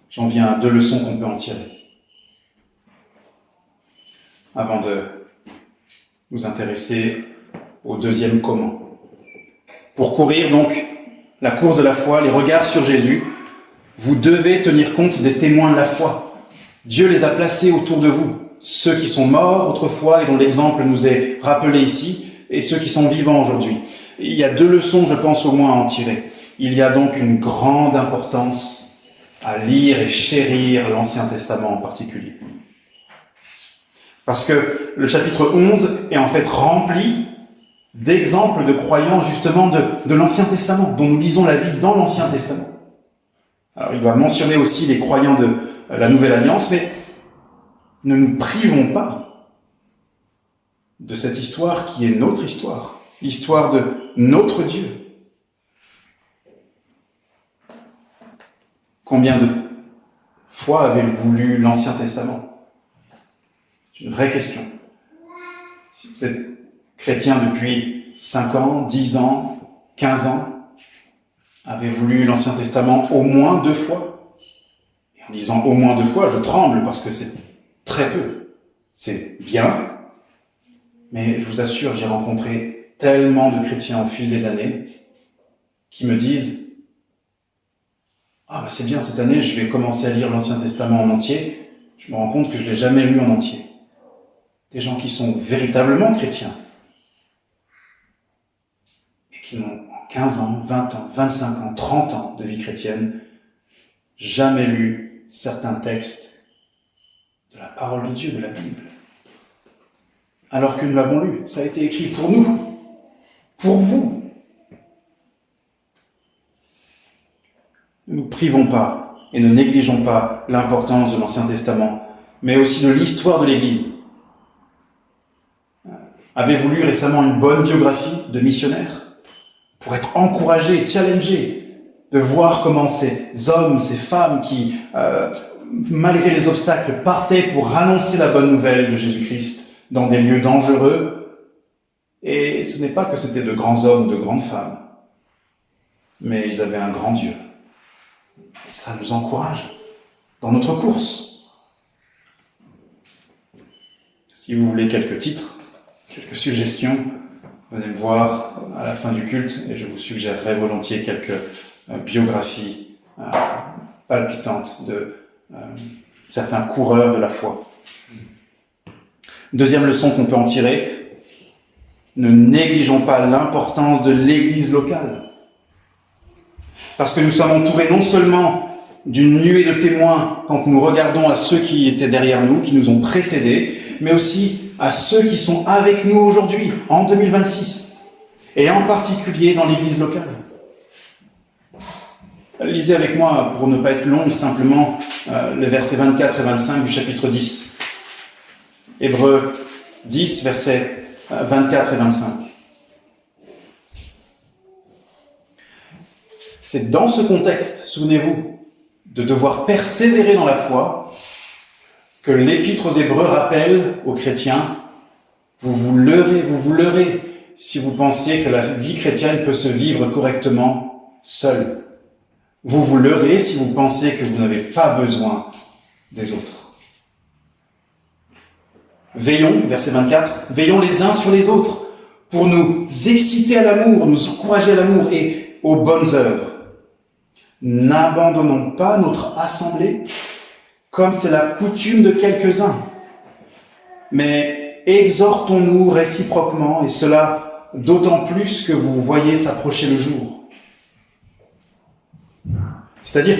J'en viens à deux leçons qu'on peut en tirer. Avant de nous intéresser au deuxième comment. Pour courir donc la course de la foi, les regards sur Jésus, vous devez tenir compte des témoins de la foi. Dieu les a placés autour de vous, ceux qui sont morts autrefois et dont l'exemple nous est rappelé ici, et ceux qui sont vivants aujourd'hui. Il y a deux leçons, je pense, au moins à en tirer. Il y a donc une grande importance à lire et chérir l'Ancien Testament en particulier. Parce que le chapitre 11 est en fait rempli d'exemples de croyants justement de l'Ancien Testament, dont nous lisons la vie dans l'Ancien Testament. Alors il doit mentionner aussi les croyants de la Nouvelle Alliance, mais ne nous privons pas de cette histoire qui est notre histoire, l'histoire de notre Dieu. Combien de fois avez-vous lu l'Ancien Testament? C'est une vraie question. Si vous êtes chrétien depuis 5 ans, 10 ans, 15 ans, avez-vous lu l'Ancien Testament au moins 2 fois? Et en disant au moins 2 fois, je tremble parce que c'est très peu. C'est bien, mais je vous assure, j'ai rencontré tellement de chrétiens au fil des années qui me disent « Ah, c'est bien, cette année, je vais commencer à lire l'Ancien Testament en entier. Je me rends compte que je ne l'ai jamais lu en entier. » Des gens qui sont véritablement chrétiens, qui n'ont 15 ans, 20 ans, 25 ans, 30 ans de vie chrétienne, jamais lu certains textes de la parole de Dieu, de la Bible. Alors que nous l'avons lu, ça a été écrit pour nous, pour vous. Ne nous privons pas et ne négligeons pas l'importance de l'Ancien Testament, mais aussi de l'histoire de l'Église. Avez-vous lu récemment une bonne biographie de missionnaires pour être encouragé, challengé, de voir comment ces hommes, ces femmes qui, malgré les obstacles, partaient pour annoncer la bonne nouvelle de Jésus-Christ dans des lieux dangereux. Et ce n'est pas que c'était de grands hommes, de grandes femmes, mais ils avaient un grand Dieu. Et ça nous encourage dans notre course. Si vous voulez quelques titres, quelques suggestions, venez me voir à la fin du culte et je vous suggérerai volontiers quelques biographies palpitantes de certains coureurs de la foi. Deuxième leçon qu'on peut en tirer, ne négligeons pas l'importance de l'Église locale. Parce que nous sommes entourés non seulement d'une nuée de témoins quand nous regardons à ceux qui étaient derrière nous, qui nous ont précédés, mais aussi à ceux qui sont avec nous aujourd'hui, en 2026, et en particulier dans l'Église locale. Lisez avec moi, pour ne pas être long, simplement les versets 24 et 25 du chapitre 10. Hébreux 10, versets 24 et 25. C'est dans ce contexte, souvenez-vous, de devoir persévérer dans la foi, que l'Épître aux Hébreux rappelle aux chrétiens, vous vous leurrez si vous pensiez que la vie chrétienne peut se vivre correctement seule. Vous vous leurrez si vous pensez que vous n'avez pas besoin des autres. Veillons, verset 24, veillons les uns sur les autres pour nous exciter à l'amour, nous encourager à l'amour et aux bonnes œuvres. N'abandonnons pas notre assemblée comme c'est la coutume de quelques-uns, mais exhortons-nous réciproquement, et cela d'autant plus que vous voyez s'approcher le jour. C'est-à-dire,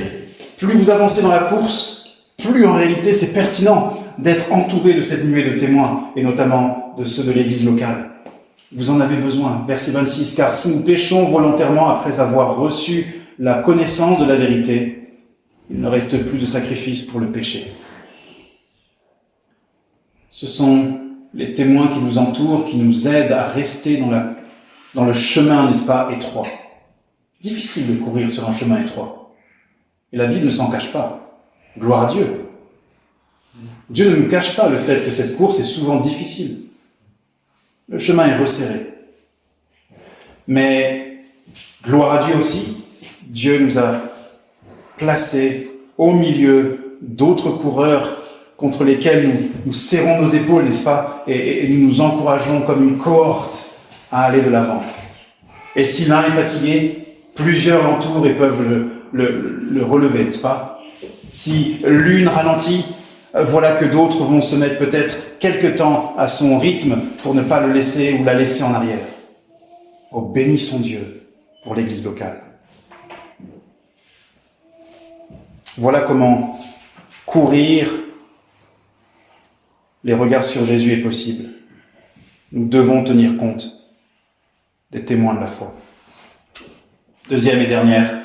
plus vous avancez dans la course, plus en réalité c'est pertinent d'être entouré de cette nuée de témoins, et notamment de ceux de l'Église locale. Vous en avez besoin. Verset 26, car si nous péchons volontairement après avoir reçu la connaissance de la vérité, il ne reste plus de sacrifice pour le péché. Ce sont les témoins qui nous entourent, qui nous aident à rester dans le chemin, n'est-ce pas, étroit. Difficile de courir sur un chemin étroit. Et la Bible ne s'en cache pas. Gloire à Dieu. Dieu ne nous cache pas le fait que cette course est souvent difficile. Le chemin est resserré. Mais, gloire à Dieu aussi, Dieu nous a placés au milieu d'autres coureurs contre lesquels nous serrons nos épaules, n'est-ce pas, et nous nous encourageons comme une cohorte à aller de l'avant. Et si l'un est fatigué, plusieurs l'entourent et peuvent le relever, n'est-ce pas? Si l'une ralentit, voilà que d'autres vont se mettre peut-être quelque temps à son rythme pour ne pas le laisser ou la laisser en arrière. Oh, bénissons Dieu pour l'Église locale. Voilà comment courir les regards sur Jésus est possible. Nous devons tenir compte des témoins de la foi. Deuxième et dernière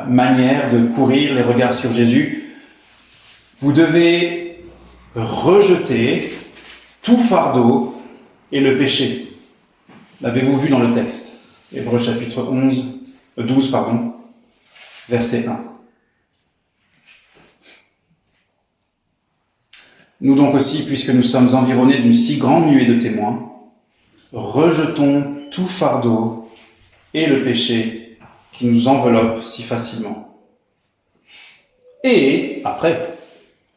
manière de courir les regards sur Jésus, vous devez rejeter tout fardeau et le péché. L'avez-vous vu dans le texte? Hébreux chapitre 12, verset 1. Nous donc aussi, puisque nous sommes environnés d'une si grande nuée de témoins, rejetons tout fardeau et le péché qui nous enveloppe si facilement. Et, après,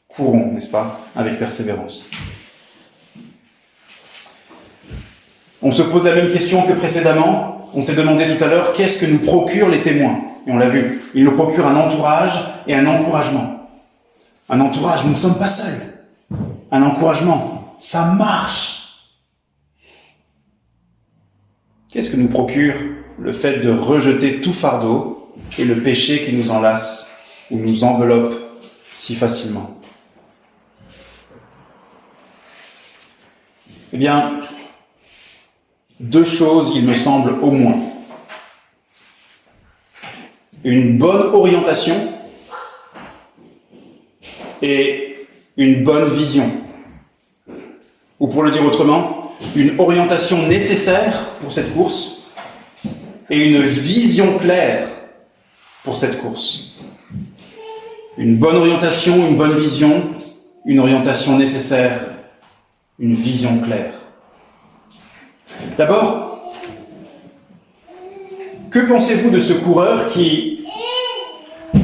courons, n'est-ce pas, avec persévérance. On se pose la même question que précédemment. On s'est demandé tout à l'heure, qu'est-ce que nous procurent les témoins? Et on l'a vu, ils nous procurent un entourage et un encouragement. Un entourage, nous ne sommes pas seuls. Un encouragement, ça marche. Qu'est-ce que nous procurent le fait de rejeter tout fardeau et le péché qui nous enlace ou nous enveloppe si facilement. Eh bien, deux choses, il me semble, au moins. Une bonne orientation et une bonne vision. Ou pour le dire autrement, une orientation nécessaire pour cette course et une vision claire pour cette course. Une bonne orientation, une bonne vision, une orientation nécessaire, une vision claire. D'abord, que pensez-vous de ce coureur qui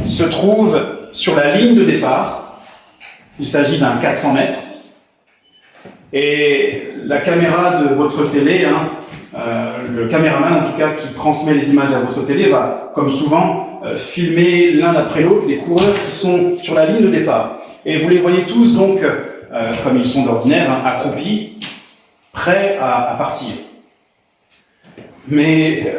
se trouve sur la ligne de départ? Il s'agit d'un 400 mètres. Et la caméra de votre télé, le caméraman en tout cas qui transmet les images à votre télé va, comme souvent, filmer l'un après l'autre les coureurs qui sont sur la ligne de départ. Et vous les voyez tous donc, comme ils sont d'ordinaire, accroupis, prêts à partir. Mais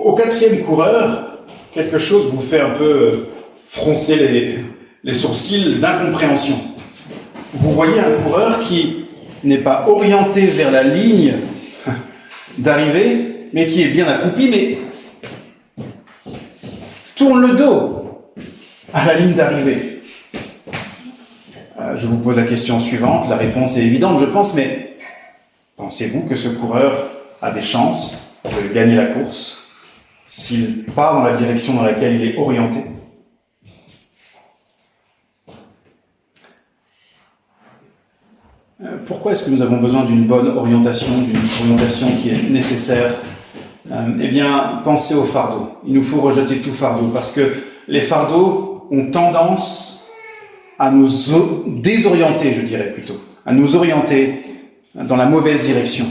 au quatrième coureur, quelque chose vous fait un peu froncer les sourcils d'incompréhension. Vous voyez un coureur qui n'est pas orienté vers la ligne d'arrivée, mais qui est bien accroupi, mais tourne le dos à la ligne d'arrivée. Je vous pose la question suivante, la réponse est évidente, je pense, mais pensez-vous que ce coureur a des chances de gagner la course s'il part dans la direction dans laquelle il est orienté? Pourquoi est-ce que nous avons besoin d'une bonne orientation, d'une orientation qui est nécessaire? Eh bien, pensez au fardeau. Il nous faut rejeter tout fardeau, parce que les fardeaux ont tendance à nous désorienter, je dirais plutôt, à nous orienter dans la mauvaise direction.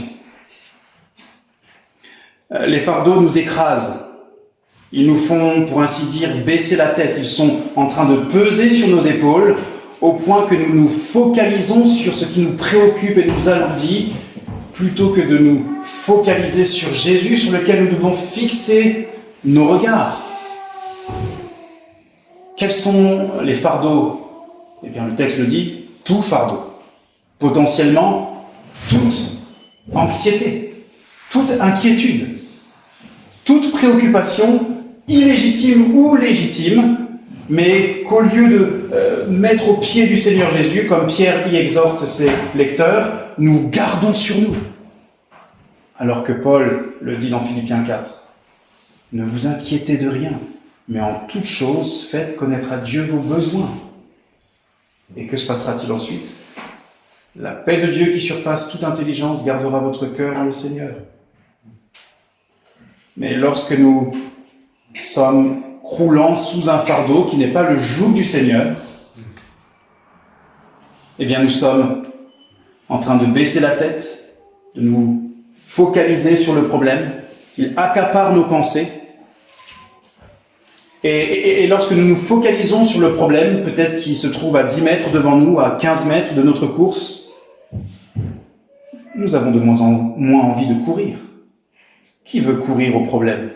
Les fardeaux nous écrasent. Ils nous font, pour ainsi dire, baisser la tête. Ils sont en train de peser sur nos épaules, au point que nous nous focalisons sur ce qui nous préoccupe et nous alourdit, plutôt que de nous focaliser sur Jésus, sur lequel nous devons fixer nos regards. Quels sont les fardeaux? Eh bien, le texte le dit, tout fardeau. Potentiellement, toute anxiété, toute inquiétude, toute préoccupation, illégitime ou légitime, mais qu'au lieu de mettre au pied du Seigneur Jésus, comme Pierre y exhorte ses lecteurs, nous gardons sur nous. Alors que Paul le dit dans Philippiens 4, « Ne vous inquiétez de rien, mais en toute chose, faites connaître à Dieu vos besoins. » Et que se passera-t-il ensuite? La paix de Dieu qui surpasse toute intelligence gardera votre cœur en le Seigneur. Mais lorsque nous sommes croulant sous un fardeau qui n'est pas le joug du Seigneur, eh bien nous sommes en train de baisser la tête, de nous focaliser sur le problème. Il accapare nos pensées. Et lorsque nous nous focalisons sur le problème, peut-être qu'il se trouve à 10 mètres devant nous, à 15 mètres de notre course, nous avons de moins en moins envie de courir. Qui veut courir aux problèmes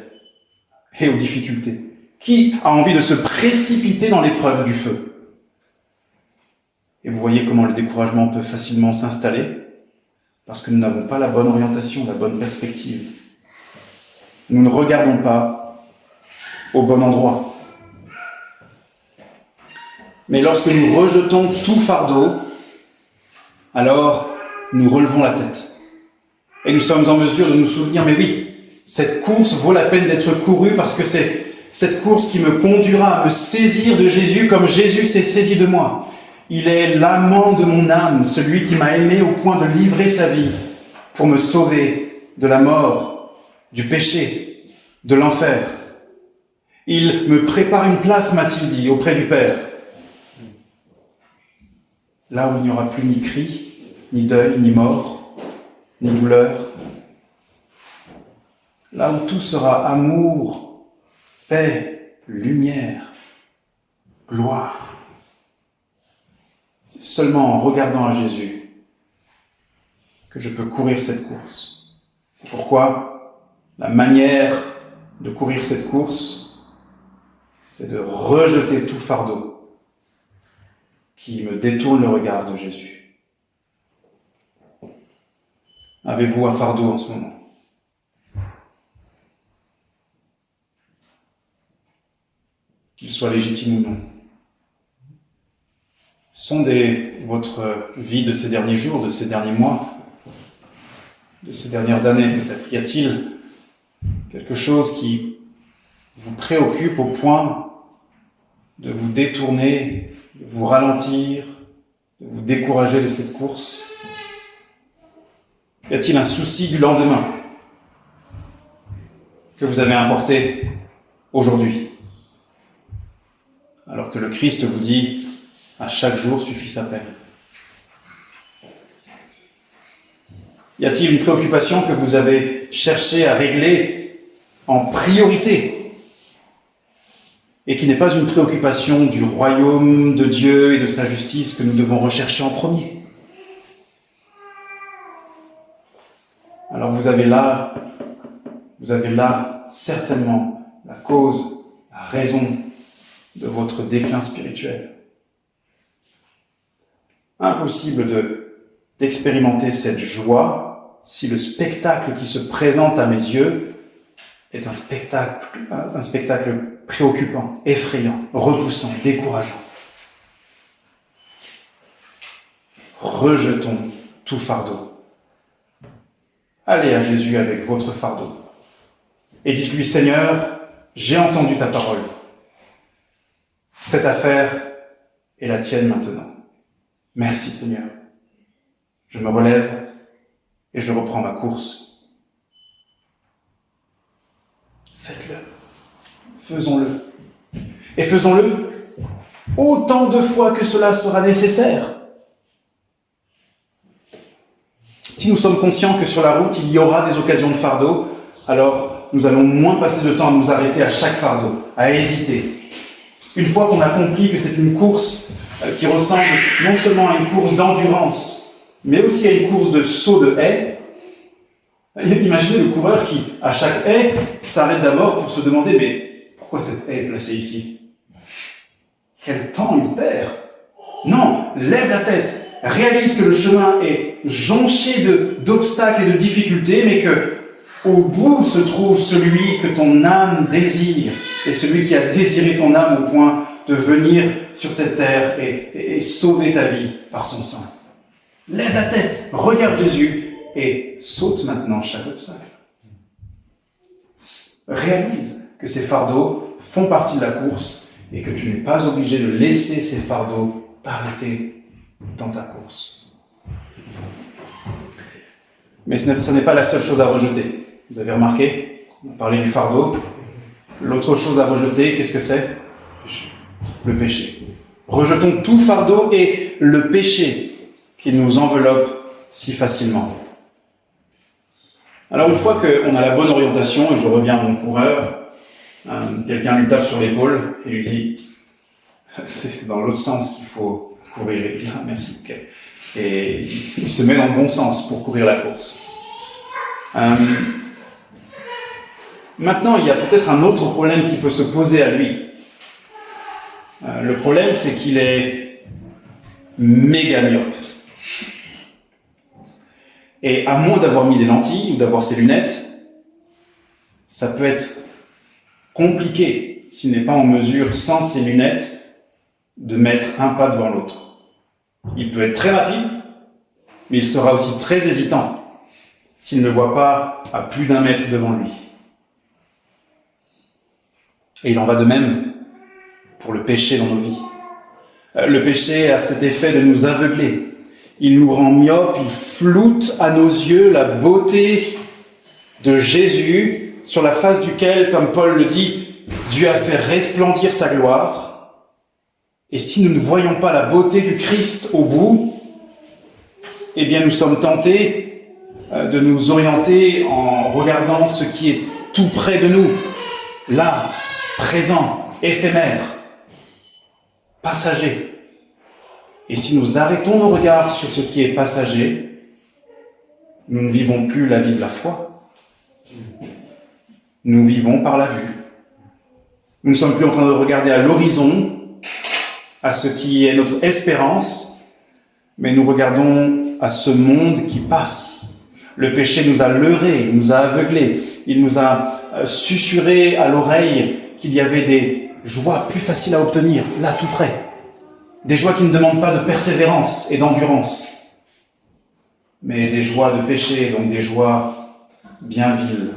et aux difficultés? Qui a envie de se précipiter dans l'épreuve du feu? Et vous voyez comment le découragement peut facilement s'installer, parce que nous n'avons pas la bonne orientation, la bonne perspective. Nous ne regardons pas au bon endroit. Mais lorsque nous rejetons tout fardeau, alors nous relevons la tête. Et nous sommes en mesure de nous souvenir, mais oui, cette course vaut la peine d'être courue parce que c'est cette course qui me conduira à me saisir de Jésus comme Jésus s'est saisi de moi. Il est l'amant de mon âme, celui qui m'a aimé au point de livrer sa vie pour me sauver de la mort, du péché, de l'enfer. Il me prépare une place, m'a-t-il dit, auprès du Père. Là où il n'y aura plus ni cri, ni deuil, ni mort, ni douleur. Là où tout sera amour, paix, lumière, gloire. C'est seulement en regardant à Jésus que je peux courir cette course. C'est pourquoi la manière de courir cette course, c'est de rejeter tout fardeau qui me détourne le regard de Jésus. Avez-vous un fardeau en ce moment? Qu'il soit légitime ou non. Sondez votre vie de ces derniers jours, de ces derniers mois, de ces dernières années peut-être. Y a-t-il quelque chose qui vous préoccupe au point de vous détourner, de vous ralentir, de vous décourager de cette course? Y a-t-il un souci du lendemain que vous avez importé aujourd'hui? Alors que le Christ vous dit, à chaque jour suffit sa peine. Y a-t-il une préoccupation que vous avez cherché à régler en priorité et qui n'est pas une préoccupation du royaume de Dieu et de sa justice que nous devons rechercher en premier? Alors vous avez là certainement la cause, la raison de votre déclin spirituel. Impossible d'expérimenter cette joie si le spectacle qui se présente à mes yeux est un spectacle préoccupant, effrayant, repoussant, décourageant. Rejetons tout fardeau. Allez à Jésus avec votre fardeau et dites-lui, Seigneur, j'ai entendu ta parole. Cette affaire est la tienne maintenant. Merci Seigneur. Je me relève et je reprends ma course. Faites-le. Faisons-le. Et faisons-le autant de fois que cela sera nécessaire. Si nous sommes conscients que sur la route, il y aura des occasions de fardeau, alors nous allons moins passer de temps à nous arrêter à chaque fardeau, à hésiter. Une fois qu'on a compris que c'est une course qui ressemble non seulement à une course d'endurance, mais aussi à une course de saut de haie, imaginez le coureur qui, à chaque haie, s'arrête d'abord pour se demander « Mais pourquoi cette haie est placée ici ? Quel temps il perd ?» Non, lève la tête, réalise que le chemin est jonché d'obstacles et de difficultés, mais que au bout se trouve celui que ton âme désire, et celui qui a désiré ton âme au point de venir sur cette terre et sauver ta vie par son sang. Lève la tête, regarde Jésus et saute maintenant chaque obstacle. Réalise que ces fardeaux font partie de la course et que tu n'es pas obligé de laisser ces fardeaux t'arrêter dans ta course. Mais ce n'est pas la seule chose à rejeter. Vous avez remarqué, on a parlé du fardeau. L'autre chose à rejeter, qu'est-ce que c'est ? Le péché. Rejetons tout fardeau et le péché qui nous enveloppe si facilement. Alors une fois qu'on a la bonne orientation, et je reviens à mon coureur, quelqu'un lui tape sur l'épaule et lui dit « C'est dans l'autre sens qu'il faut courir. » Il dit « Ah, merci, ok. » Et il se met dans le bon sens pour courir la course. Maintenant, il y a peut-être un autre problème qui peut se poser à lui. Le problème, c'est qu'il est méga myope. Et à moins d'avoir mis des lentilles ou d'avoir ses lunettes, ça peut être compliqué, s'il n'est pas en mesure, sans ses lunettes, de mettre un pas devant l'autre. Il peut être très rapide, mais il sera aussi très hésitant s'il ne voit pas à plus d'1 mètre devant lui. Et il en va de même pour le péché dans nos vies. Le péché a cet effet de nous aveugler. Il nous rend myopes, il floute à nos yeux la beauté de Jésus, sur la face duquel, comme Paul le dit, Dieu a fait resplendir sa gloire. Et si nous ne voyons pas la beauté du Christ au bout, eh bien nous sommes tentés de nous orienter en regardant ce qui est tout près de nous, là, présent, éphémère, passager. Et si nous arrêtons nos regards sur ce qui est passager, nous ne vivons plus la vie de la foi. Nous vivons par la vue. Nous ne sommes plus en train de regarder à l'horizon, à ce qui est notre espérance, mais nous regardons à ce monde qui passe. Le péché nous a leurrés, il nous a aveuglés, il nous a susurré à l'oreille qu'il y avait des joies plus faciles à obtenir, là tout près. Des joies qui ne demandent pas de persévérance et d'endurance, mais des joies de péché, donc des joies bien viles,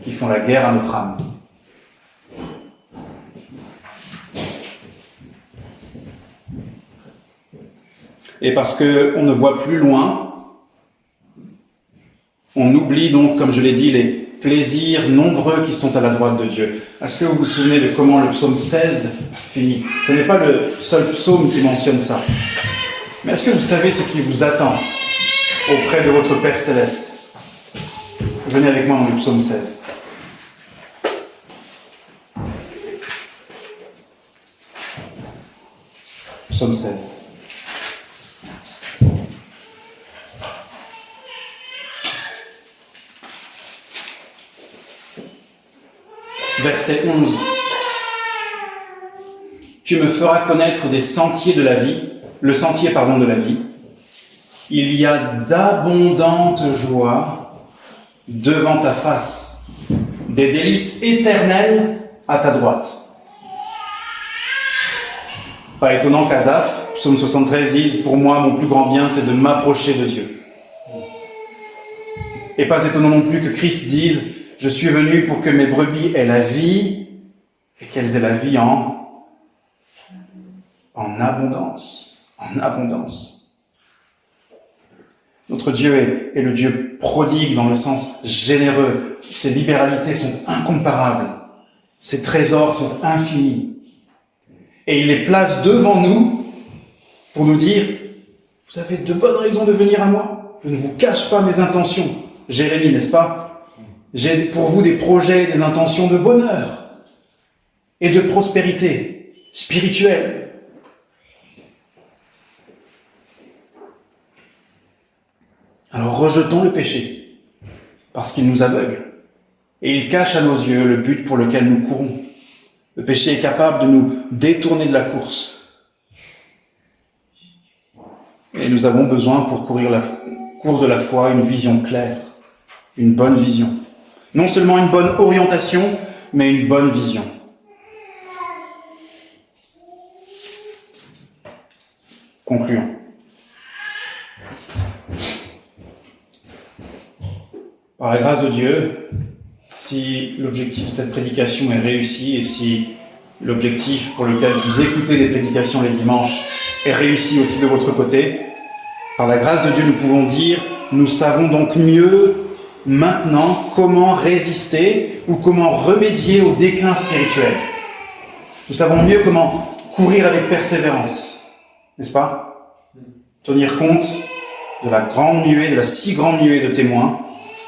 qui font la guerre à notre âme. Et parce qu'on ne voit plus loin, on oublie donc, comme je l'ai dit, les plaisirs nombreux qui sont à la droite de Dieu. Est-ce que vous vous souvenez de comment le psaume 16 finit? Ce n'est pas le seul psaume qui mentionne ça. Mais est-ce que vous savez ce qui vous attend auprès de votre Père Céleste? Venez avec moi dans le psaume 16. Psaume 16. Verset 11. Tu me feras connaître des sentiers de la vie, le sentier, de la vie. Il y a d'abondantes joies devant ta face, des délices éternelles à ta droite. Pas étonnant qu'Asaph, psaume 73, dise « Pour moi, mon plus grand bien, c'est de m'approcher de Dieu ». Et pas étonnant non plus que Christ dise « Je suis venu pour que mes brebis aient la vie et qu'elles aient la vie en abondance. » En abondance. Notre Dieu est le Dieu prodigue dans le sens généreux. Ses libéralités sont incomparables. Ses trésors sont infinis. Et il les place devant nous pour nous dire « Vous avez de bonnes raisons de venir à moi. Je ne vous cache pas mes intentions. » Jérémie, n'est-ce pas? J'ai pour vous des projets, des intentions de bonheur et de prospérité spirituelle. Alors rejetons le péché, parce qu'il nous aveugle, et il cache à nos yeux le but pour lequel nous courons. Le péché est capable de nous détourner de la course. Et nous avons besoin, pour courir la course de la foi, une vision claire, une bonne vision. Non seulement une bonne orientation, mais une bonne vision. Concluons. Par la grâce de Dieu, si l'objectif de cette prédication est réussi et si l'objectif pour lequel vous écoutez les prédications les dimanches est réussi aussi de votre côté, par la grâce de Dieu, nous pouvons dire, nous savons donc mieux maintenant comment résister ou comment remédier au déclin spirituel. Nous savons mieux comment courir avec persévérance, n'est-ce pas? Tenir compte de la grande nuée, de la si grande nuée de témoins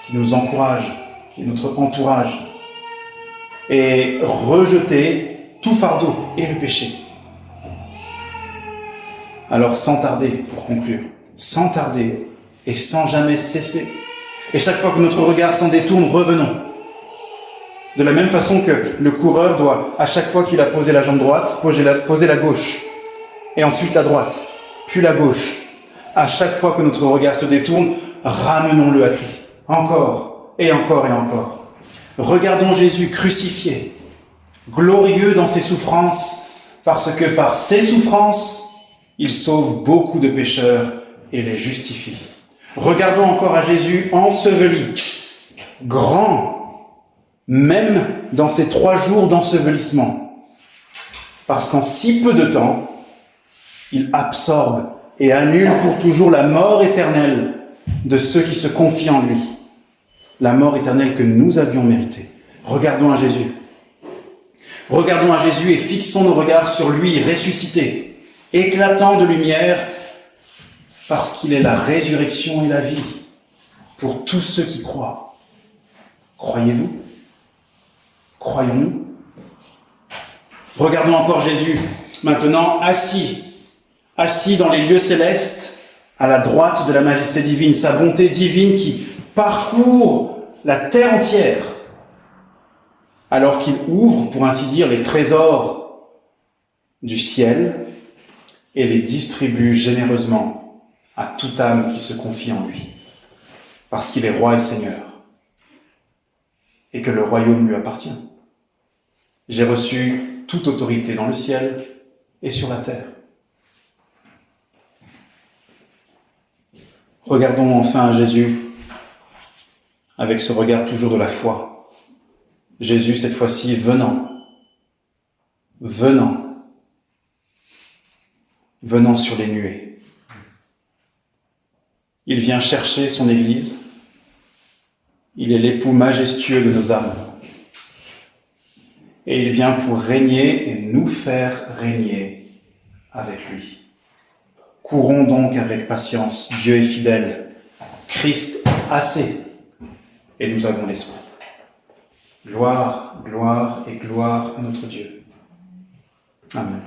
qui nous encouragent, qui est notre entourage, et rejeter tout fardeau et le péché. Alors sans tarder, pour conclure, sans tarder et sans jamais cesser, et chaque fois que notre regard s'en détourne, revenons. De la même façon que le coureur doit, à chaque fois qu'il a posé la jambe droite, poser la gauche, et ensuite la droite, puis la gauche. À chaque fois que notre regard se détourne, ramenons-le à Christ. Encore, et encore, et encore. Regardons Jésus crucifié, glorieux dans ses souffrances, parce que par ses souffrances, il sauve beaucoup de pécheurs et les justifie. Regardons encore à Jésus enseveli, grand, même dans ces 3 jours d'ensevelissement, parce qu'en si peu de temps, il absorbe et annule pour toujours la mort éternelle de ceux qui se confient en lui, la mort éternelle que nous avions méritée. Regardons à Jésus. Regardons à Jésus et fixons nos regards sur lui ressuscité, éclatant de lumière, parce qu'il est la résurrection et la vie pour tous ceux qui croient. Croyez-vous? Croyons-nous? Regardons encore Jésus, maintenant assis dans les lieux célestes, à la droite de la majesté divine, sa bonté divine qui parcourt la terre entière alors qu'il ouvre, pour ainsi dire, les trésors du ciel et les distribue généreusement à toute âme qui se confie en lui, parce qu'il est roi et seigneur, et que le royaume lui appartient. J'ai reçu toute autorité dans le ciel et sur la terre. Regardons enfin Jésus avec ce regard toujours de la foi. Jésus, cette fois-ci, venant sur les nuées. Il vient chercher son Église. Il est l'époux majestueux de nos âmes. Et il vient pour régner et nous faire régner avec lui. Courons donc avec patience. Dieu est fidèle. Christ assez. Et nous avons l'espoir. Gloire, gloire et gloire à notre Dieu. Amen.